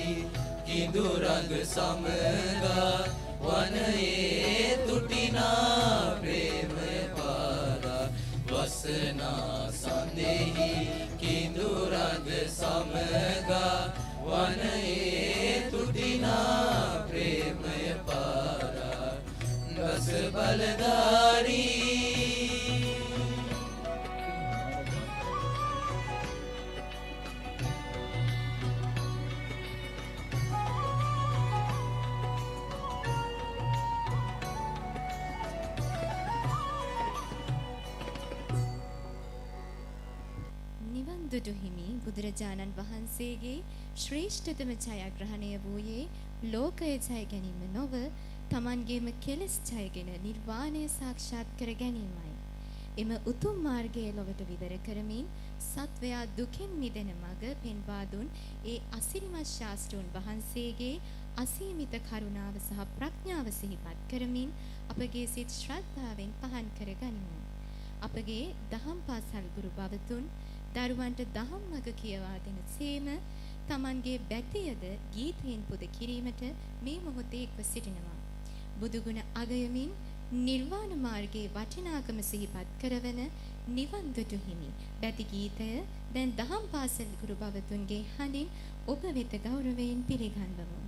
කිඳුරඟ සමගා වනයේ තුටිනා ප්‍රේමය පාරා වස අසනා සඳෙහි කිඳුරද සමගා වනයේ තුටිනා ප්‍රේමය පාරා රස බලධාරී දුටු හිමි බුදුරජාණන් වහන්සේගේ ශ්‍රේෂ්ඨතම ජයග්‍රහණය වූයේ ලෝකය ජය ගැනීම නොව තමන්ගේම කෙලෙස් ජයගෙන නිර්වාණය සාක්ෂාත් කර ගැනීමයි. එම උතුම් මාර්ගයේ ලොවට විවර කරමින් සත්වයා දුකෙන් මිදෙන මඟ පෙන්වා දුන් ඒ අසිරිමත් ශාස්ත්‍රූන් වහන්සේගේ අසීමිත කරුණාව සහ ප්‍රඥාව සිහිපත් කරමින් අපගේ සිත් ශ්‍රද්ධාවෙන් පහන් කර ගනිමු. අපගේ දහම් පාසල් ගුරු බවතුන් දරුවන්ට දහම් මඟ කියවා දෙන සේම තමන්ගේ බැතියද ගීතයෙන් පුද කිරීමට මේ මොහොතේ එක්ව සිටිනවා. බුදුගුණ අගයමින් නිර්වාණ මාර්ගයේ වටිනාකම සිහිපත් කරවන නිවන් දුටු හිමි බැති ගීතය දැන් දහම් පාසල් ගුරු බවතුන්ගේ හඬින් ඔබ වෙත ගෞරවයෙන් පිළිගන්වමු.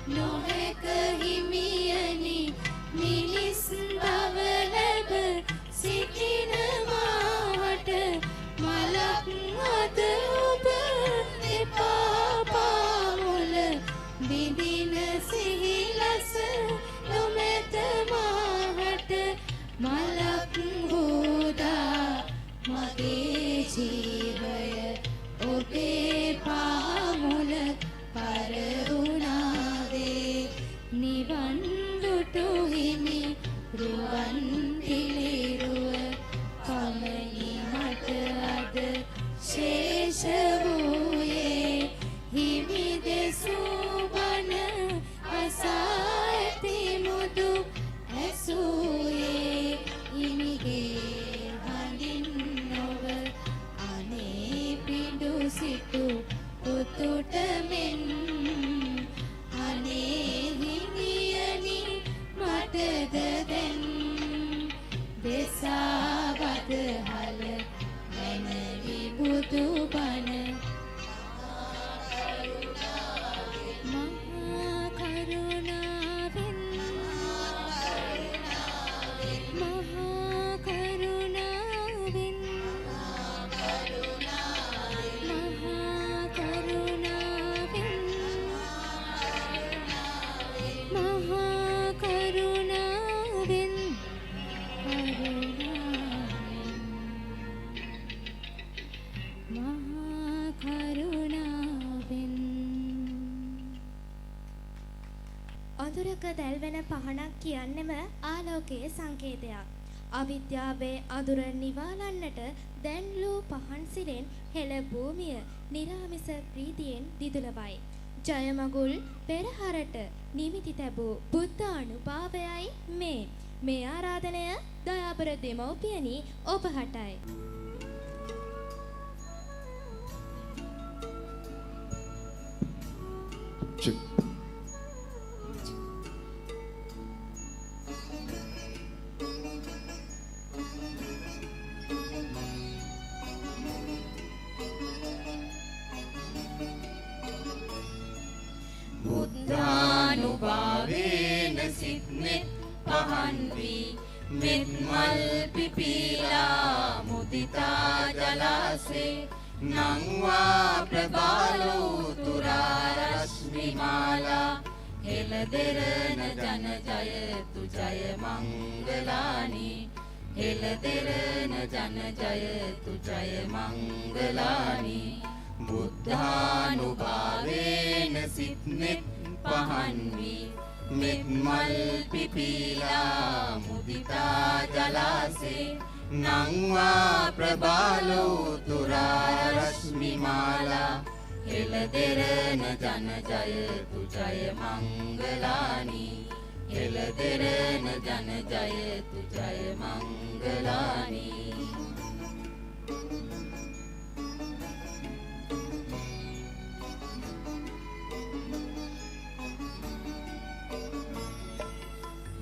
නොහැක හිමි නිවන් දුටු හිමි රුවන් පිළිරුව කමනි මට අද ශේෂ වූයේ හිමි දෙසූ බණ අසා ඇති මුදු ඇසූයේ හිමිගේ හඳින් නොව අනේ පිඬු සිටු පුතුට මෙන් අනේ හිමියනි මටද දැන් දෙසාවද හල මැනවි බුදු බණ මහා කරුණාවෙන් මහා කරුණාවෙන් අඳුරක දැල්වෙන පහනක් කියන්නෙම ආලෝකයේ සංකේතයක්. අවිද්‍යාවේ අඳුර නිවාලන්නට දැන්ලූ පහන් සිරෙන් හෙළ භූමිය නිරාමිස ප්‍රීතියෙන් දිදුලවයි. ජයමගුල් පෙරහරට නිමිති තැබූ බුද්ධානුභාවයයි මේ ආරාධනය දයාබර දෙමව්පියනි ඔබ හටයි. බුද්ධානුභාවේන සිත්නෙත් පහන් වී මෙත් මල් පිපීලා මුදිතා ජලාසේ නංවා ප්‍රබාලෝ තුරා රශ්මි මාලා හෙළදෙරණ ජන ජයතු ජය මංගලානි හෙළදෙරණ ජන ජයතු ජය මංගලානි බුද්ධානුභාවේන සිත්නෙත් පහන් වී මෙත් මල් පිපීලා මුදිතා ජලාසේ නංවා ප්‍රබාලෝ තුරා රශ්මි මාලා හෙළදෙරණ ජන ජයතු ජය මංගලානි හෙළදෙරණ ජන ජයතු ජය මංගලානි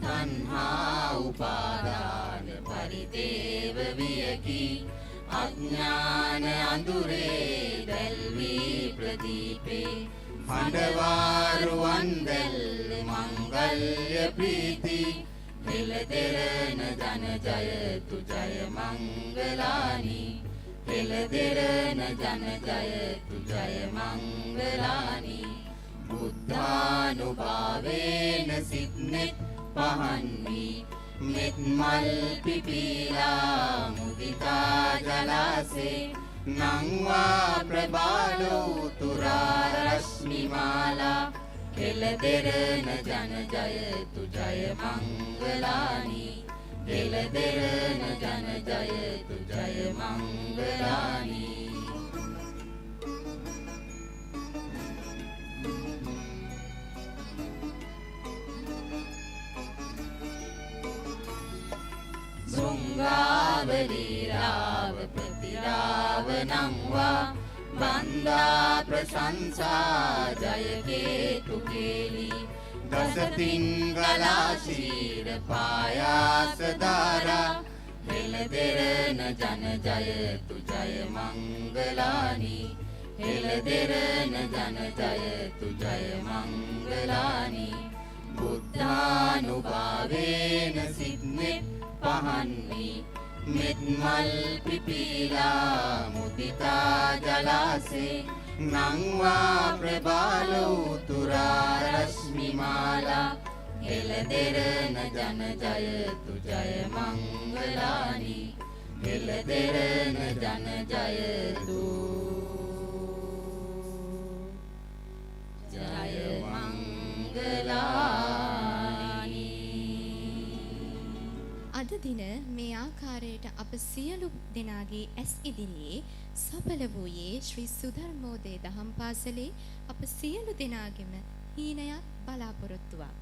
තණ්හා උපාදාන පරිදේව වියකි අඥාන අඳුරේ දැල්වී ප්‍රදීපේ හඬවාරුවන් දැල් මංගල්‍ය ප්‍රීති හෙළදෙරණ ජන ජයතු ජය මංගලානි හෙළදෙරණ ජන ජයතු ජය මංගලානි බුද්ධානුභාවේන සිත්නෙත් පහන් වී මෙත් මල් පිපීලා මුදිතා ජලාසේ නංවා ප්‍රබාලෝ තුරා රශ්මි මාලා හෙළදෙරණ ජන ජයතු ජය මංගලානි හෙළදෙරණ ජන ජයතු ජය මංගලානි සුංගාවලීරාව ප්‍රතිරාව නංවා වන්දා ප්‍රශංසා ජය කේතු කේලි දසතින් ගලා ශීර පායාස ධාරා හෙළදෙරණ ජන ජයතු ජය මංගලානි හෙළදෙරණ ජන ජයතු ජය මංගලානි බුද්ධානුභාවේන සිත්නෙත් පහන් වී මෙත් මල් පිපීලා මුදිතා ජලාසේ නංවා ප්‍රබාලෝ තුරා රශ්මි මාලා හෙළදෙරණ ජන ජයතු ජය මංගලානි හෙළදෙරණ ජන ජයතු ජය මංගලානි අද දින මේ ආකාරයට අප සියලු දෙනාගේ ඇස් ඉදිරියේ සඵල වූයේ ශ්‍රී සුධර්මෝදය දහම් පාසලේ අප සියලු දෙනාගේම හීනයක් බලාපොරොත්තුවක්.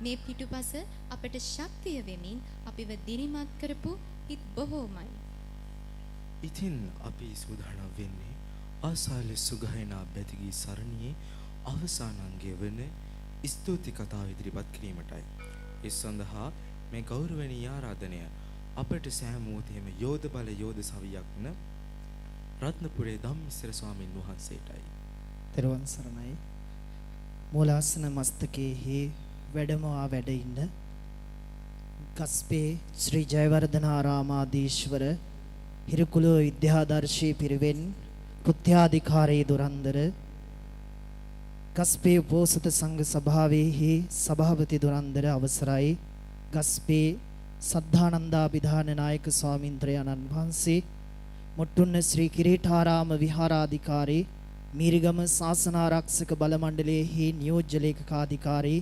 මේ පිටුපස අපට ශක්තිය වෙමින් අපිව දිරිමත් කරපු හිත් බොහෝමයි. ඉතින් අපි සූදානම් වෙන්නේ ආසාල සුගහේනා බැතිගී සරණියේ අවසාන අංගය වන ස්තුති කතාව ඉදිරිපත් කිරීමටයි. ඒ සඳහා මේ ගෞරවනීය ආරාධනය අපට සෑම මොහොතේම යෝධ බල යෝධ සවියක්න රත්නපුරේ ධම්මිස්සර ස්වාමින් වහන්සේටයි. තෙරුවන් සරණයි. මූලාසන මස්තකයේහි වැඩමවා වැඩ ඉන්න ගස්පේ ශ්‍රී ජයවර්ධනාරාමාදීශ්වර හිරුකුල විද්‍යාදර්ශී පිරිවෙන් කෘත්‍යාධිකාරී දුරන්දර ගස්පේ උපෝසත සංඝ සභාවේහි සභාපති දුරන්දර අවසරයි ගස්පේ සද්ධානන්දාභිධාන නායක ස්වාමින්ද්‍රයන්න් වහන්සේ මුට්ටුන්න ශ්‍රී කිරීටාරාම විහාරාධිකාරී මීරිගම ශාසනාරක්ෂක බල මණ්ඩලයේහි නියෝජ්‍ය ලේකකාධිකාරී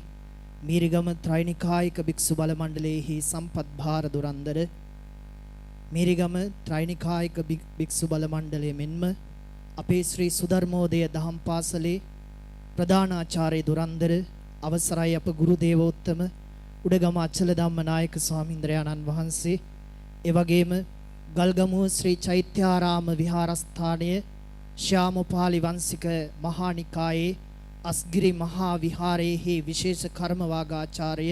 මීරිගම ත්‍රිනිකායික භික්ෂු බල මණ්ඩලයේහි සම්පත් භාර දුරන්දර මීරිගම ත්‍රිනිකායික භික්ෂු බල මණ්ඩලය මෙන්ම අපේ ශ්‍රී සුධර්මෝදය දහම් පාසලේ ප්‍රධානාචාර්ය දුරන්දර අවසරයි අප ගුරු දේවෝත්තම උඩගම අචල ධම්ම නායක ස්වාමින්ද්‍රයන්න් වහන්සේ ඒ වගේම ගල්ගමුව ශ්‍රී චෛත්‍යාරාම විහාරස්ථානයේ ශ්‍යාමපාලි වංශික මහා නිකායේ අස්ගිරි මහා විහාරයේහි විශේෂ කර්මවාගාචාර්ය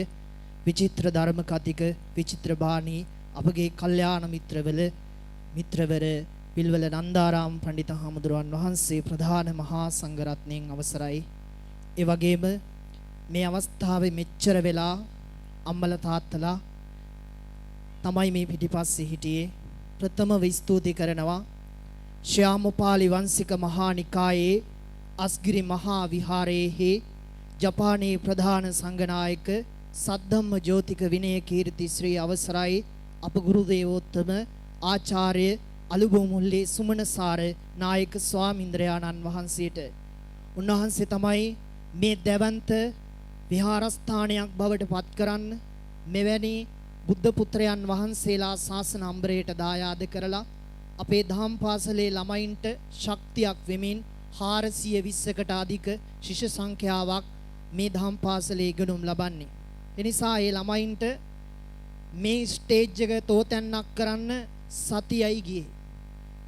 විචිත්‍ර ධර්ම කතික විචිත්‍ර බාණී අපගේ කල්යාණ මිත්‍රවර පිල්වල නන්දාරාම පඬිත හාමුදුරුවන් වහන්සේ ප්‍රධාන මහා සංඝරත්නයෙන් අවසරයි. ඒ වගේම මේ අවස්ථාවේ මෙච්චර වෙලා අම්මලා තාත්තලා තමයි මේ පිටිපස්සේ හිටියේ. ප්‍රථමව ස්තුති කරනවා ශ්‍යාමපාලි වංශික මහා නිකායේ අස්ගිරි මහා විහාරයේහි ජපානයේ ප්‍රධාන සංඝනායක සද්ධම්ම ජෝතික විනය කීර්ති ශ්‍රී අවසරයි අප ගුරු දේවෝත්තම ආචාර්ය අලුබෝමුල්ලේ සුමනසාර නායක ස්වාමින්ද්‍රයාණන් වහන්සේට උන්වහන්සේ තමයි මේ දැවන්ත විහාරස්ථානයක් බවට පත් කරන්න මෙවැනි බුද්ධ පුත්‍රයන් වහන්සේලා ශාසන අම්බරයට දායාද කරලා අපේ දහම් පාසලේ ළමයින්ට ශක්තියක් වෙමින් 420කට අධික ශිෂ්‍ය සංඛ්‍යාවක් මේ දහම් පාසලේ ඉගෙනුම් ලබන්නේ. එනිසා ඒ ළමයින්ට මේ ස්ටේජ් එක තෝතැන්නක් කරන්න සතියයි ගියේ.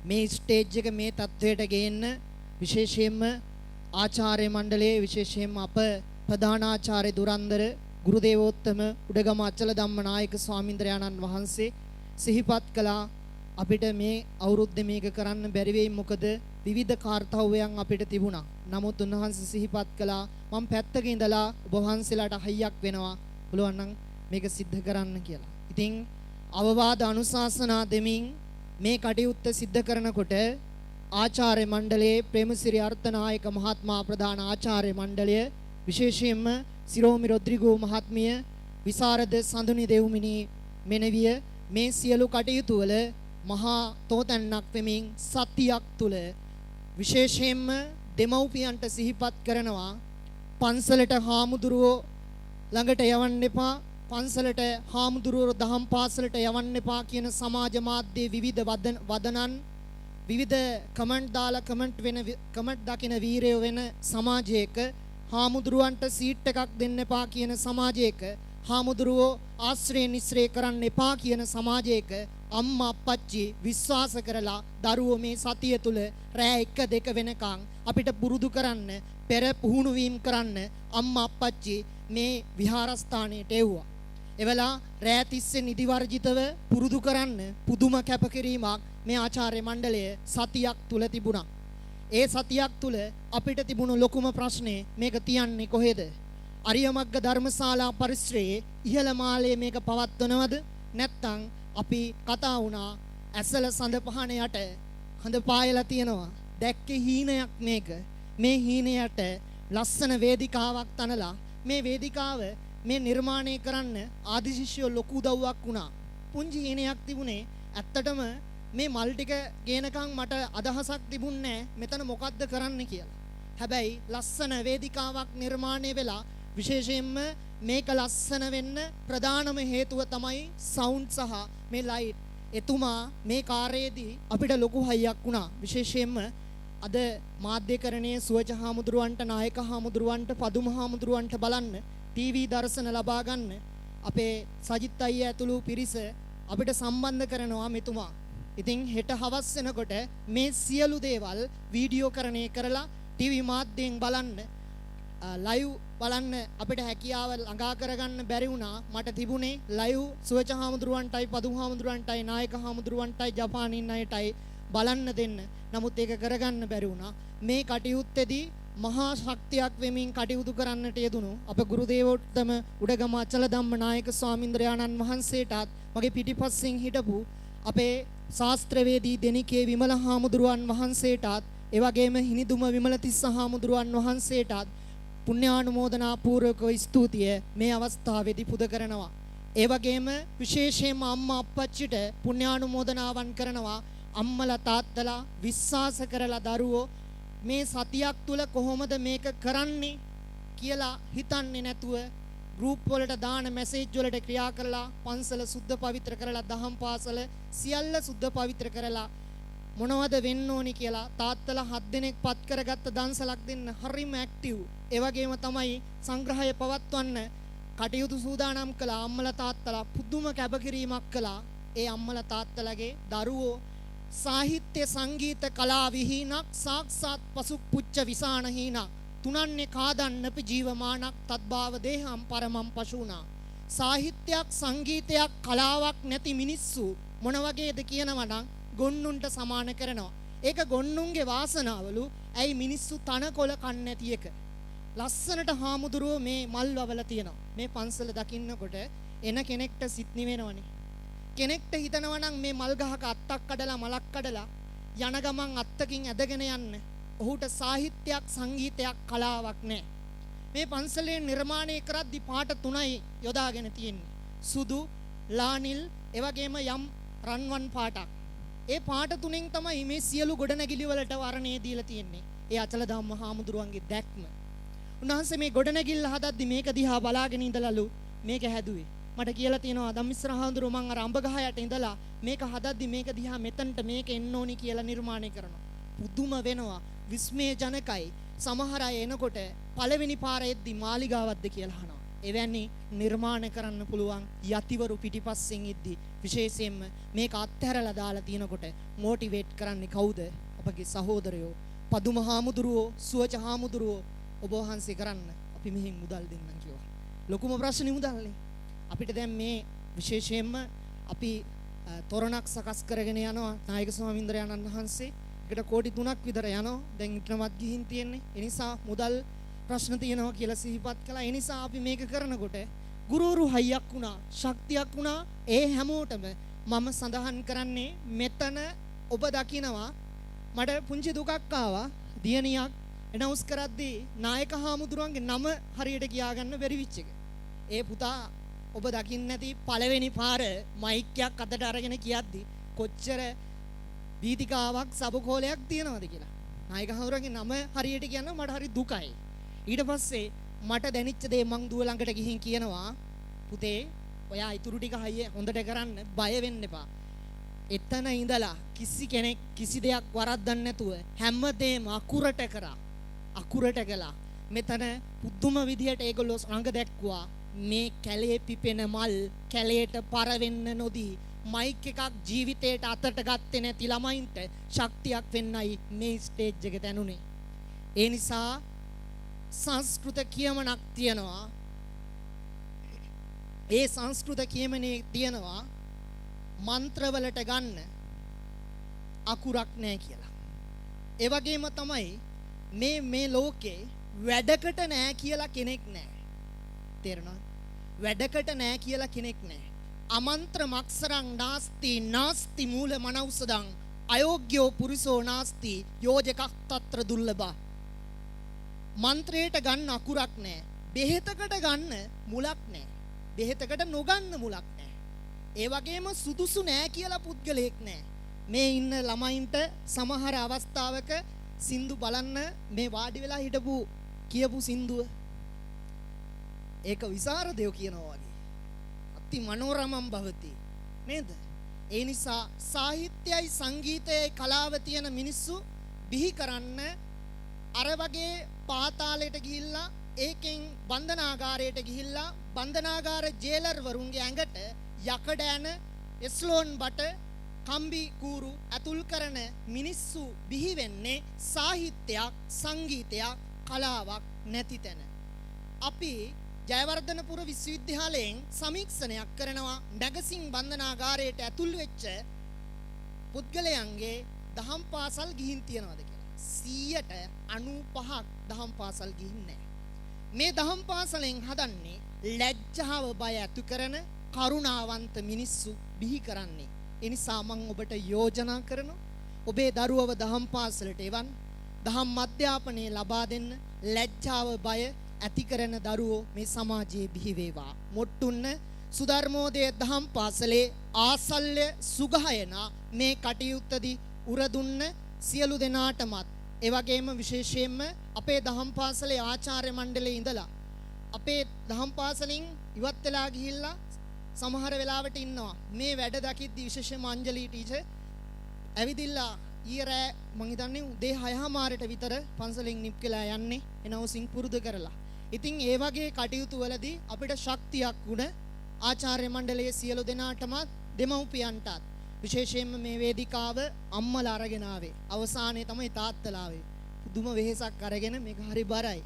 මේ ස්ටේජ් එක මේ තත්වයට ගේන්න විශේෂයෙන්ම ආචාර්ය මණ්ඩලයේ විශේෂයෙන්ම අප ප්‍රධානාචාර්ය දුරන්දර ගුරු දේවෝත්තම උඩගම අචල ධම්ම නායක ස්වාමින්ද්‍රයාණන් වහන්සේ සිහිපත් කළා අපිට මේ අවුරුද්දේ මේක කරන්න බැරි වෙයි මොකද විවිධ කාර්යයන් අපිට තිබුණා. නමුත් උන්වහන්සේ සිහිපත් කළා මම පැත්තක ඉඳලා ඔබ වහන්සේලාට හයියක් වෙනවා පුළුවන් නම් මේක සිද්ධ කරන්න කියලා. ඉතින් අවවාද අනුශාසනා දෙමින් මේ කටයුත්ත සිද්ධ කරනකොට ආචාර්ය මණ්ඩලයේ ප්‍රේමසිරි අර්ථනායක මහත්මයා ප්‍රධාන ආචාර්ය මණ්ඩලය විශේෂයෙන්ම සිරෝමි රොද්රිගෝ මහත්මිය විසරද සඳුනි දෙව්මිනි මෙනවිය මේ සියලු කටයුතු වල මහා තෝතැන්නක් වෙමින් සතියක් තුල විශේෂයෙන්ම දෙමව්පියන්ට සිහිපත් කරනවා පන්සලට හාමුදුරුවෝ ළඟට යවන්න එපා පන්සලට හාමුදුරුවෝ දහම් පාසලට යවන්න එපා කියන සමාජ මාධ්‍යයේ විවිධ වදනන් විවිධ කමෙන්ට් දාලා කමෙන්ට් දකින වීරයෝ වෙන සමාජයක හාමුදුරුවන්ට සීට් එකක් දෙන්න එපා කියන සමාජයක හාමුදුරුවෝ ආශ්‍රය නිස්රේ කරන්න එපා කියන සමාජයක අම්මා අප්පච්චි විශ්වාස කරලා දරුවෝ මේ සතිය තුල රෑ 1-2 වෙනකන් අපිට පුරුදු කරන්න පෙර පුහුණු වීම කරන්න අම්මා අප්පච්චි මේ විහාරස්ථානයට එව්වා. එවලා රෑ තිස්සේ නිදි වර්ජිතව පුරුදු කරන්න පුදුම කැපකිරීමක් මේ ආචාර්ය මණ්ඩලය සතියක් තුල තිබුණා. ඒ සතියක් තුල අපිට තිබුණු ලොකුම ප්‍රශ්නේ මේක තියන්නේ කොහෙද? අරියමග්ග ධර්මශාලා පරිශ්‍රයේ ඉහළ මාලයේ මේක පවත්වනවද? නැත්නම් අපි කතා වුණා ඇසල සඳ පහන යට හඳ පායලා තියෙනවා. දැක්කේ හීනයක් මේක. මේ හීනයට ලස්සන වේදිකාවක් තනලා මේ වේදිකාව මේ නිර්මාණය කරන්න ආදි ශිෂ්‍යෝ ලොකු උදව්වක් වුණා. පුංචි හීනයක් තිබුණේ ඇත්තටම මේ මල් ටික ගේනකම් මට අදහසක් තිබුණේ මෙතන මොකද්ද කරන්න කියලා. හැබැයි ලස්සන වේදිකාවක් නිර්මාණය වෙලා විශේෂයෙන්ම මේක ලස්සන වෙන්න ප්‍රධානම හේතුව තමයි සවුන්ඩ් සහ මේ ලයිට්. එතුමා මේ කාර්යයේදී අපිට ලොකු හයියක් වුණා. විශේෂයෙන්ම අද මාධ්‍යකරණයේ සුවච හාමුදුරුවන්ට, නායක හාමුදුරුවන්ට, පදුම හාමුදුරුවන්ට බලන්න ටීවී දර්ශන ලබා ගන්න අපේ සජිත් අයියා ඇතුළු පිරිස අපිට සම්බන්ධ කරනවා මෙතුමා. ඉතින් හෙට හවස් වෙනකොට මේ සියලු දේවල් වීඩියෝකරණය කරලා ටීවී මාධ්‍යයෙන් බලන්න ලයිව් බලන්න අපිට හැකියාව ළඟා කරගන්න බැරි වුණා. මට තිබුණේ ලයිව් සුවච හාමුදුරුවන්ටයි, පදුම හාමුදුරුවන්ටයි, නායක හාමුදුරුවන්ටයි, ජපානින් අයටයි බලන්න දෙන්න. නමුත් ඒක කරගන්න බැරි වුණා. මේ කටයුත්තේදී මහා ශක්තියක් වෙමින් කටයුතු කරන්නට යෙදුණු අප ගුරු දේවෝත්තම උඩගම අචල ධම්ම නායක ස්වාමින්ද්‍රයාණන් වහන්සේටත් මගේ පිටිපස්සෙන් හිටපු අපේ ශාස්ත්‍රවේදී දෙනිකේ විමල හාමුදුරුවන් වහන්සේටත් ඒ වගේම හිනිදුම විමලතිස්ස හාමුදුරුවන් වහන්සේටත් පුණ්‍යානුමෝදනා පූර්වකව ස්තුතිය මේ අවස්ථාවේදී පුද කරනවා. ඒ වගේම විශේෂයෙන්ම අම්මා අප්පච්චිට පුණ්‍යානුමෝදනාවන් කරනවා. අම්මලා තාත්තලා විශ්වාස කරලා දරුවෝ මේ සතියක් තුල කොහොමද මේක කරන්නේ කියලා හිතන්නේ නැතුව ගෲප් වලට දාන මැසේජ් වලට ක්‍රියා කරලා පන්සල සුද්ධ පවිත්‍ර කරලා දහම් පාසල සියල්ල සුද්ධ පවිත්‍ර කරලා මොනවද වෙන්න ඕනි කියලා තාත්තලා 7 දෙනෙක් පත් කරගත්ත දන්සලක් දෙන්න හරිම ඇක්ටිව්. ඒ වගේම තමයි සංග්‍රහය පවත්වන්න කටයුතු සූදානම් කළා. අම්මලා තාත්තලා පුදුම කැපකිරීමක් කළා. ඒ අම්මලා තාත්තලාගේ දරුවෝ සාහිත්‍ය සංගීත කලා විහීනක් සාක්ෂාත් පසුපුච්ච විසානහීනක් තුනන්නේ කාදන්නප ජීවමානක් තත්භාව දේහම් පරමම් පශුණා. සාහිත්‍යයක් සංගීතයක් කලාවක් නැති මිනිස්සු මොන වගේද කියනවා නම් ගොන්නුන්ට සමාන කරනවා. ඒක ගොන්නුන්ගේ වාසනාවලු. ඇයි මිනිස්සු තනකොළ කන්නේ නැති එක. ලස්සනට හාමුදුරුවෝ මේ මල් වවලා තියෙනවා. මේ පන්සල දකින්නකොට එන කෙනෙක්ට සිත් නිවෙනවනේ. කෙනෙක්ට හිතනවා නම් මේ මල් ගහක අත්තක් කඩලා මලක් කඩලා යන ගමන් අත්තකින් ඇදගෙන යන්න. ඔහුට සාහිත්‍යයක් සංගීතයක් කලාවක් නැහැ. මේ පන්සලේ නිර්මාණය කරද්දී පාට 3යි යොදාගෙන තියෙන්නේ. සුදු, ලානිල්, එවැගේම යම් රන්වන් පාටක්. ඒ පාට 3න් තමයි මේ සියලු ගොඩනැගිලි වලට වර්ණය දීලා තියෙන්නේ. ඒ අචල ධම්ම හාමුදුරුවන්ගේ දැක්ම. උන්වහන්සේ මේ ගොඩනැගිල්ල හදද්දී මේක දිහා බලාගෙන ඉඳලාලු මේක හැදුවේ. මට කියලා තියෙනවා ධම්මිස්ර හාමුදුරුවෝ මං අර අඹ ගහ යට ඉඳලා මේක හදද්දි මේක දිහා මෙතනට මේක එන්න ඕනි කියලා නිර්මාණය කරනවා. පුදුම වෙනවා, විස්මයජනකයි. සමහර අය එනකොට පළවෙනි පාර එද්දි මාලිගාවක්ද කියලා අහනවා. එවැනි නිර්මාණ කරන්න පුළුවන් යතිවරු පිටිපස්සෙන් ඉද්දි විශේෂයෙන්ම මේක අත්හැරලා දාලා තිනකොට මොටිවේට් කරන්නේ කවුද? අපගේ සහෝදරයෝ, පදුම හාමුදුරුවෝ, සුවච හාමුදුරුවෝ. ඔබ වහන්සේ කරන්න අපි මෙහෙන් මුදල් දෙන්නම් කිව්වා. ලොකුම ප්‍රශ්නේ මුදල්නේ. අපිට දැන් මේ විශේෂයෙන්ම අපි තොරණක් සකස් කරගෙන යනවා නායක ස්වාමීන්ද්‍රයන්න් වහන්සේ. ඒකට කෝටි 3ක් විතර යනවා. දැන් ඊටමත් ගිහින් තියෙන්නේ. ඒ නිසා මුදල් ප්‍රශ්න තියෙනවා කියලා සිහිපත් කළා. ඒ නිසා අපි මේක කරනකොට ගුරුවරු හයියක් වුණා, ශක්තියක් වුණා. ඒ හැමෝටම මම සඳහන් කරන්නේ මෙතන ඔබ දකිනවා මට පුංචි දුකක් ආවා. දියණියක් එනවුස් කරද්දී නායක හාමුදුරුවන්ගේ නම හරියට කියාගන්න බැරි විච් එක. ඒ පුතා ඔබ දකින්න නැති පළවෙනි පාර මයික් එකක් අතට අරගෙන කියද්දි කොච්චර වීතිකාවක් සබකෝලයක් තියනවද කියලා. නායක හාමුදුරුවන්ගේ නම හරියට කියන්න මට හරි දුකයි. ඊට පස්සේ මට දැනෙච්ච දේ මං දුව ළඟට ගිහින් කියනවා පුතේ ඔයා ඉතුරු ටික හයිය හොඳට කරන්න බය වෙන්න එපා. එතන ඉඳලා කිසි කෙනෙක් කිසි දෙයක් වරද්දන්නේ නැතුව හැමදේම අකුරට කරා. අකුරට කළා. මෙතන පුදුම විදියට ඒගොල්ලෝ රඟ දැක්ුවා. මේ කැලේ පිපෙන මල් කැලේට පර වෙන්න නොදී මයික් එකක් ජීවිතේට අතට ගත්තේ නැති ළමයින්ට ශක්තියක් වෙන්නයි මේ ස්ටේජ් එක දැනුනේ. ඒ නිසා සංස්කෘත කියමනක් තියෙනවා. ඒ සංස්කෘත කියමනේ තියෙනවා මන්ත්‍රවලට ගන්න අකුරක් නැහැ කියලා. ඒ වගේම තමයි මේ ලෝකේ වැඩකට නැහැ කියලා කෙනෙක් නැහැ. තේරෙනවද? වැඩකට නැහැ කියලා කෙනෙක් නැහැ. අමන්ත්‍ර මක්සරං නාස්ති නාස්ති මූල මනෞසදං අයෝග්‍යෝ පුරිසෝ නාස්ති යෝජකක් తත්‍ර දුර්ලභ. මන්ත්‍රයට ගන්න අකුරක් නැහැ. බෙහෙතකට ගන්න මුලක් නැහැ. බෙහෙතකට නොගන්න මුලක් නැහැ. ඒ වගේම සුදුසු නැහැ කියලා පුද්ගලයෙක් නැහැ. මේ ඉන්න ළමයින්ට සමහර අවස්ථාවක සින්දු බලන්න මේ වාඩි වෙලා හිටපු කියපු සින්දුව ඒක විසරදයෝ කියනවා වගේ. අති මනෝරමම් භවති. නේද? ඒ නිසා සාහිත්‍යයයි සංගීතයයි කලාව තියෙන මිනිස්සු බිහි කරන්න අර වගේ පාතාලයට ගිහිල්ලා ඒකෙන් බන්ධනාගාරයට ගිහිල්ලා බන්ධනාගාර ජේලර් වරුන්ගේ ඇඟට යකඩ ඇන එස්ලෝන් බට කම්බි කූරු ඇතුල් කරන මිනිස්සු බිහි වෙන්නේ සාහිත්‍යයක් සංගීතයක් කලාවක් නැති තැන. අපි ජයවර්ධනපුර විශ්වවිද්‍යාලයෙන් සමීක්ෂණයක් කරනවා මැගසින් බන්ධනාගාරයට ඇතුල් වෙච්ච පුද්ගලයන්ගේ දහම් පාසල් ගිහින් තියනවාද කියලා. 95ක් දහම් පාසල් ගිහින් නැහැ. මේ දහම් පාසලෙන් හදන්නේ ලැජ්ජාව බය ඇති කරන කරුණාවන්ත මිනිස්සු බිහි කරන්නේ. ඒ නිසා මම ඔබට යෝජනා කරනවා ඔබේ දරුවව දහම් පාසලට එවන්න. දහම් අධ්‍යාපනය ලබා දෙන්න. ලැජ්ජාව බය ඇති කරන දරුවෝ මේ සමාජයේ බිහි වේවා. මොට්ටුන්න සුධර්මෝදය දහම් පාසලේ ආසල්‍ය සුගහයන මේ කටයුත්තදී උරදුන්න සියලු දෙනාටමත් ඒ වගේම විශේෂයෙන්ම අපේ දහම් පාසලේ ආචාර්ය මණ්ඩලයේ ඉඳලා අපේ දහම් පාසලින් ඉවත් වෙලා ගිහිල්ලා සමහර වෙලාවට ඉන්නවා. මේ වැඩ දකිද්දි විශේෂයෙන්ම අංජලි ටීචර් ඇවිදිලා ඊරෑ මං හිතන්නේ උදේ 6:00ට විතර පන්සලෙන් නිප්කලා යන්නේ එනවසින් පුරුදු කරලා. ඉතින් ඒ වගේ කටයුතු වලදී අපිට ශක්තියක් වුණ ආචාර්ය මණ්ඩලයේ සියලු දෙනාටම දෙමව්පියන්ටත් විශේෂයෙන්ම මේ වේදිකාව අම්මලා අරගෙන ආවේ. අවසානයේ තමයි තාත්තලා ආවේ. පුදුම වෙහෙසක් අරගෙන මේක හරි බරයි.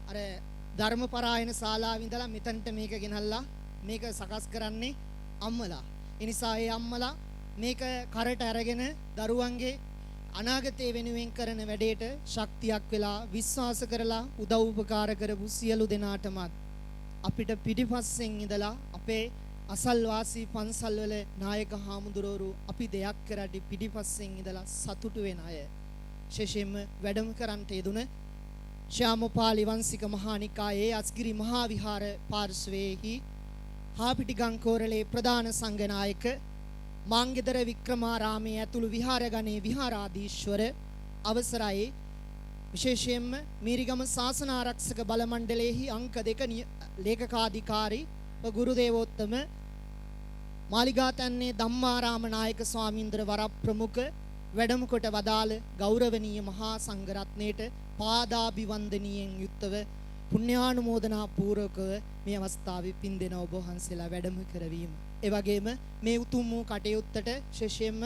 අර ධර්මපරායන ශාලාව ඉඳලා මෙතනට මේක ගෙනල්ලා මේක සකස් කරන්නේ අම්මලා. ඒ නිසා ඒ අම්මලා මේක කරට අරගෙන දරුවන්ගේ අනාගතය වෙනුවෙන් කරන වැඩේට ශක්තියක් වෙලා විශ්වාස කරලා උදව් උපකාර කරපු සියලු දෙනාටමත් අපිට පිටිපස්සෙන් ඉඳලා අපේ අසල්වාසී පන්සල්වල නායක හාමුදුරුවෝ අපි දෙයක් කරද්දී පිටිපස්සෙන් ඉඳලා සතුටු වෙන අය. විශේෂයෙන්ම වැඩම කරන්ට යෙදුන ශ්‍යාමපාලි වංශික මහානිකායේ අස්ගිරි මහා විහාර පාර්ශ්වයේහි හාපිටිගංකෝරළේ ප්‍රධාන සංඝනායක මාංගෙදර වික්‍රමාරාමයේ ඇතුළු විහාරගණේ විහාරාධීශ්වර අවසරයි විශේෂයෙන්ම මීරිගම ශාසන ආරක්ෂක බල මණ්ඩලයේහි අංක 2 ලේකකාධිකාරී ගුරුදේවෝත්තම මාලිගාතන්නේ ධම්මාරාම නායක ස්වාමීන්ද්‍ර වර ප්‍රමුඛ වැඩම කොට වදාළ ගෞරවනීය මහා සංඝරත්නයට පාදාභිවන්දනීයෙන් යුක්තව පුණ්‍යානුමෝදනා පූර්වකව මේ අවස්ථාවේ පින් දෙන ඔබ වහන්සේලා වැඩම කරවීම. ඒ වගේම මේ උතුම් වූ කටයුත්තට විශේෂයෙන්ම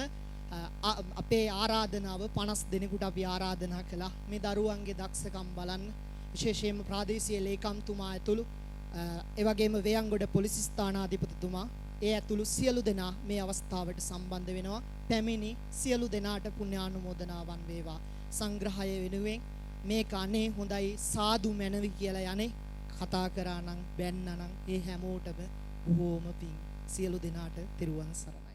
අපේ ආරාධනාව 50 දෙනෙකුට අපි ආරාධනා කළා. මේ දරුවන්ගේ දක්ෂකම් බලන්න විශේෂයෙන්ම ප්‍රාදේශීය ලේකම්තුමා ඇතුළු ඒ වගේම වේයන්ගොඩ පොලිස් ස්ථානාධිපතිතුමා ඒ ඇතුළු සියලු දෙනා මේ අවස්ථාවට සම්බන්ධ වෙනවා. පැමිණි සියලු දෙනාට පුණ්‍යානුමෝදනාවන් වේවා. සංග්‍රහය වෙනුවෙන් මේක අනේ හොඳයි සාදු මැනවි කියලා යන්නේ කතා කරා නම් බැන්නා නම් ඒ හැමෝටම බොහෝම පිං. සියලු දෙනාට තෙරුවන් සරණයි.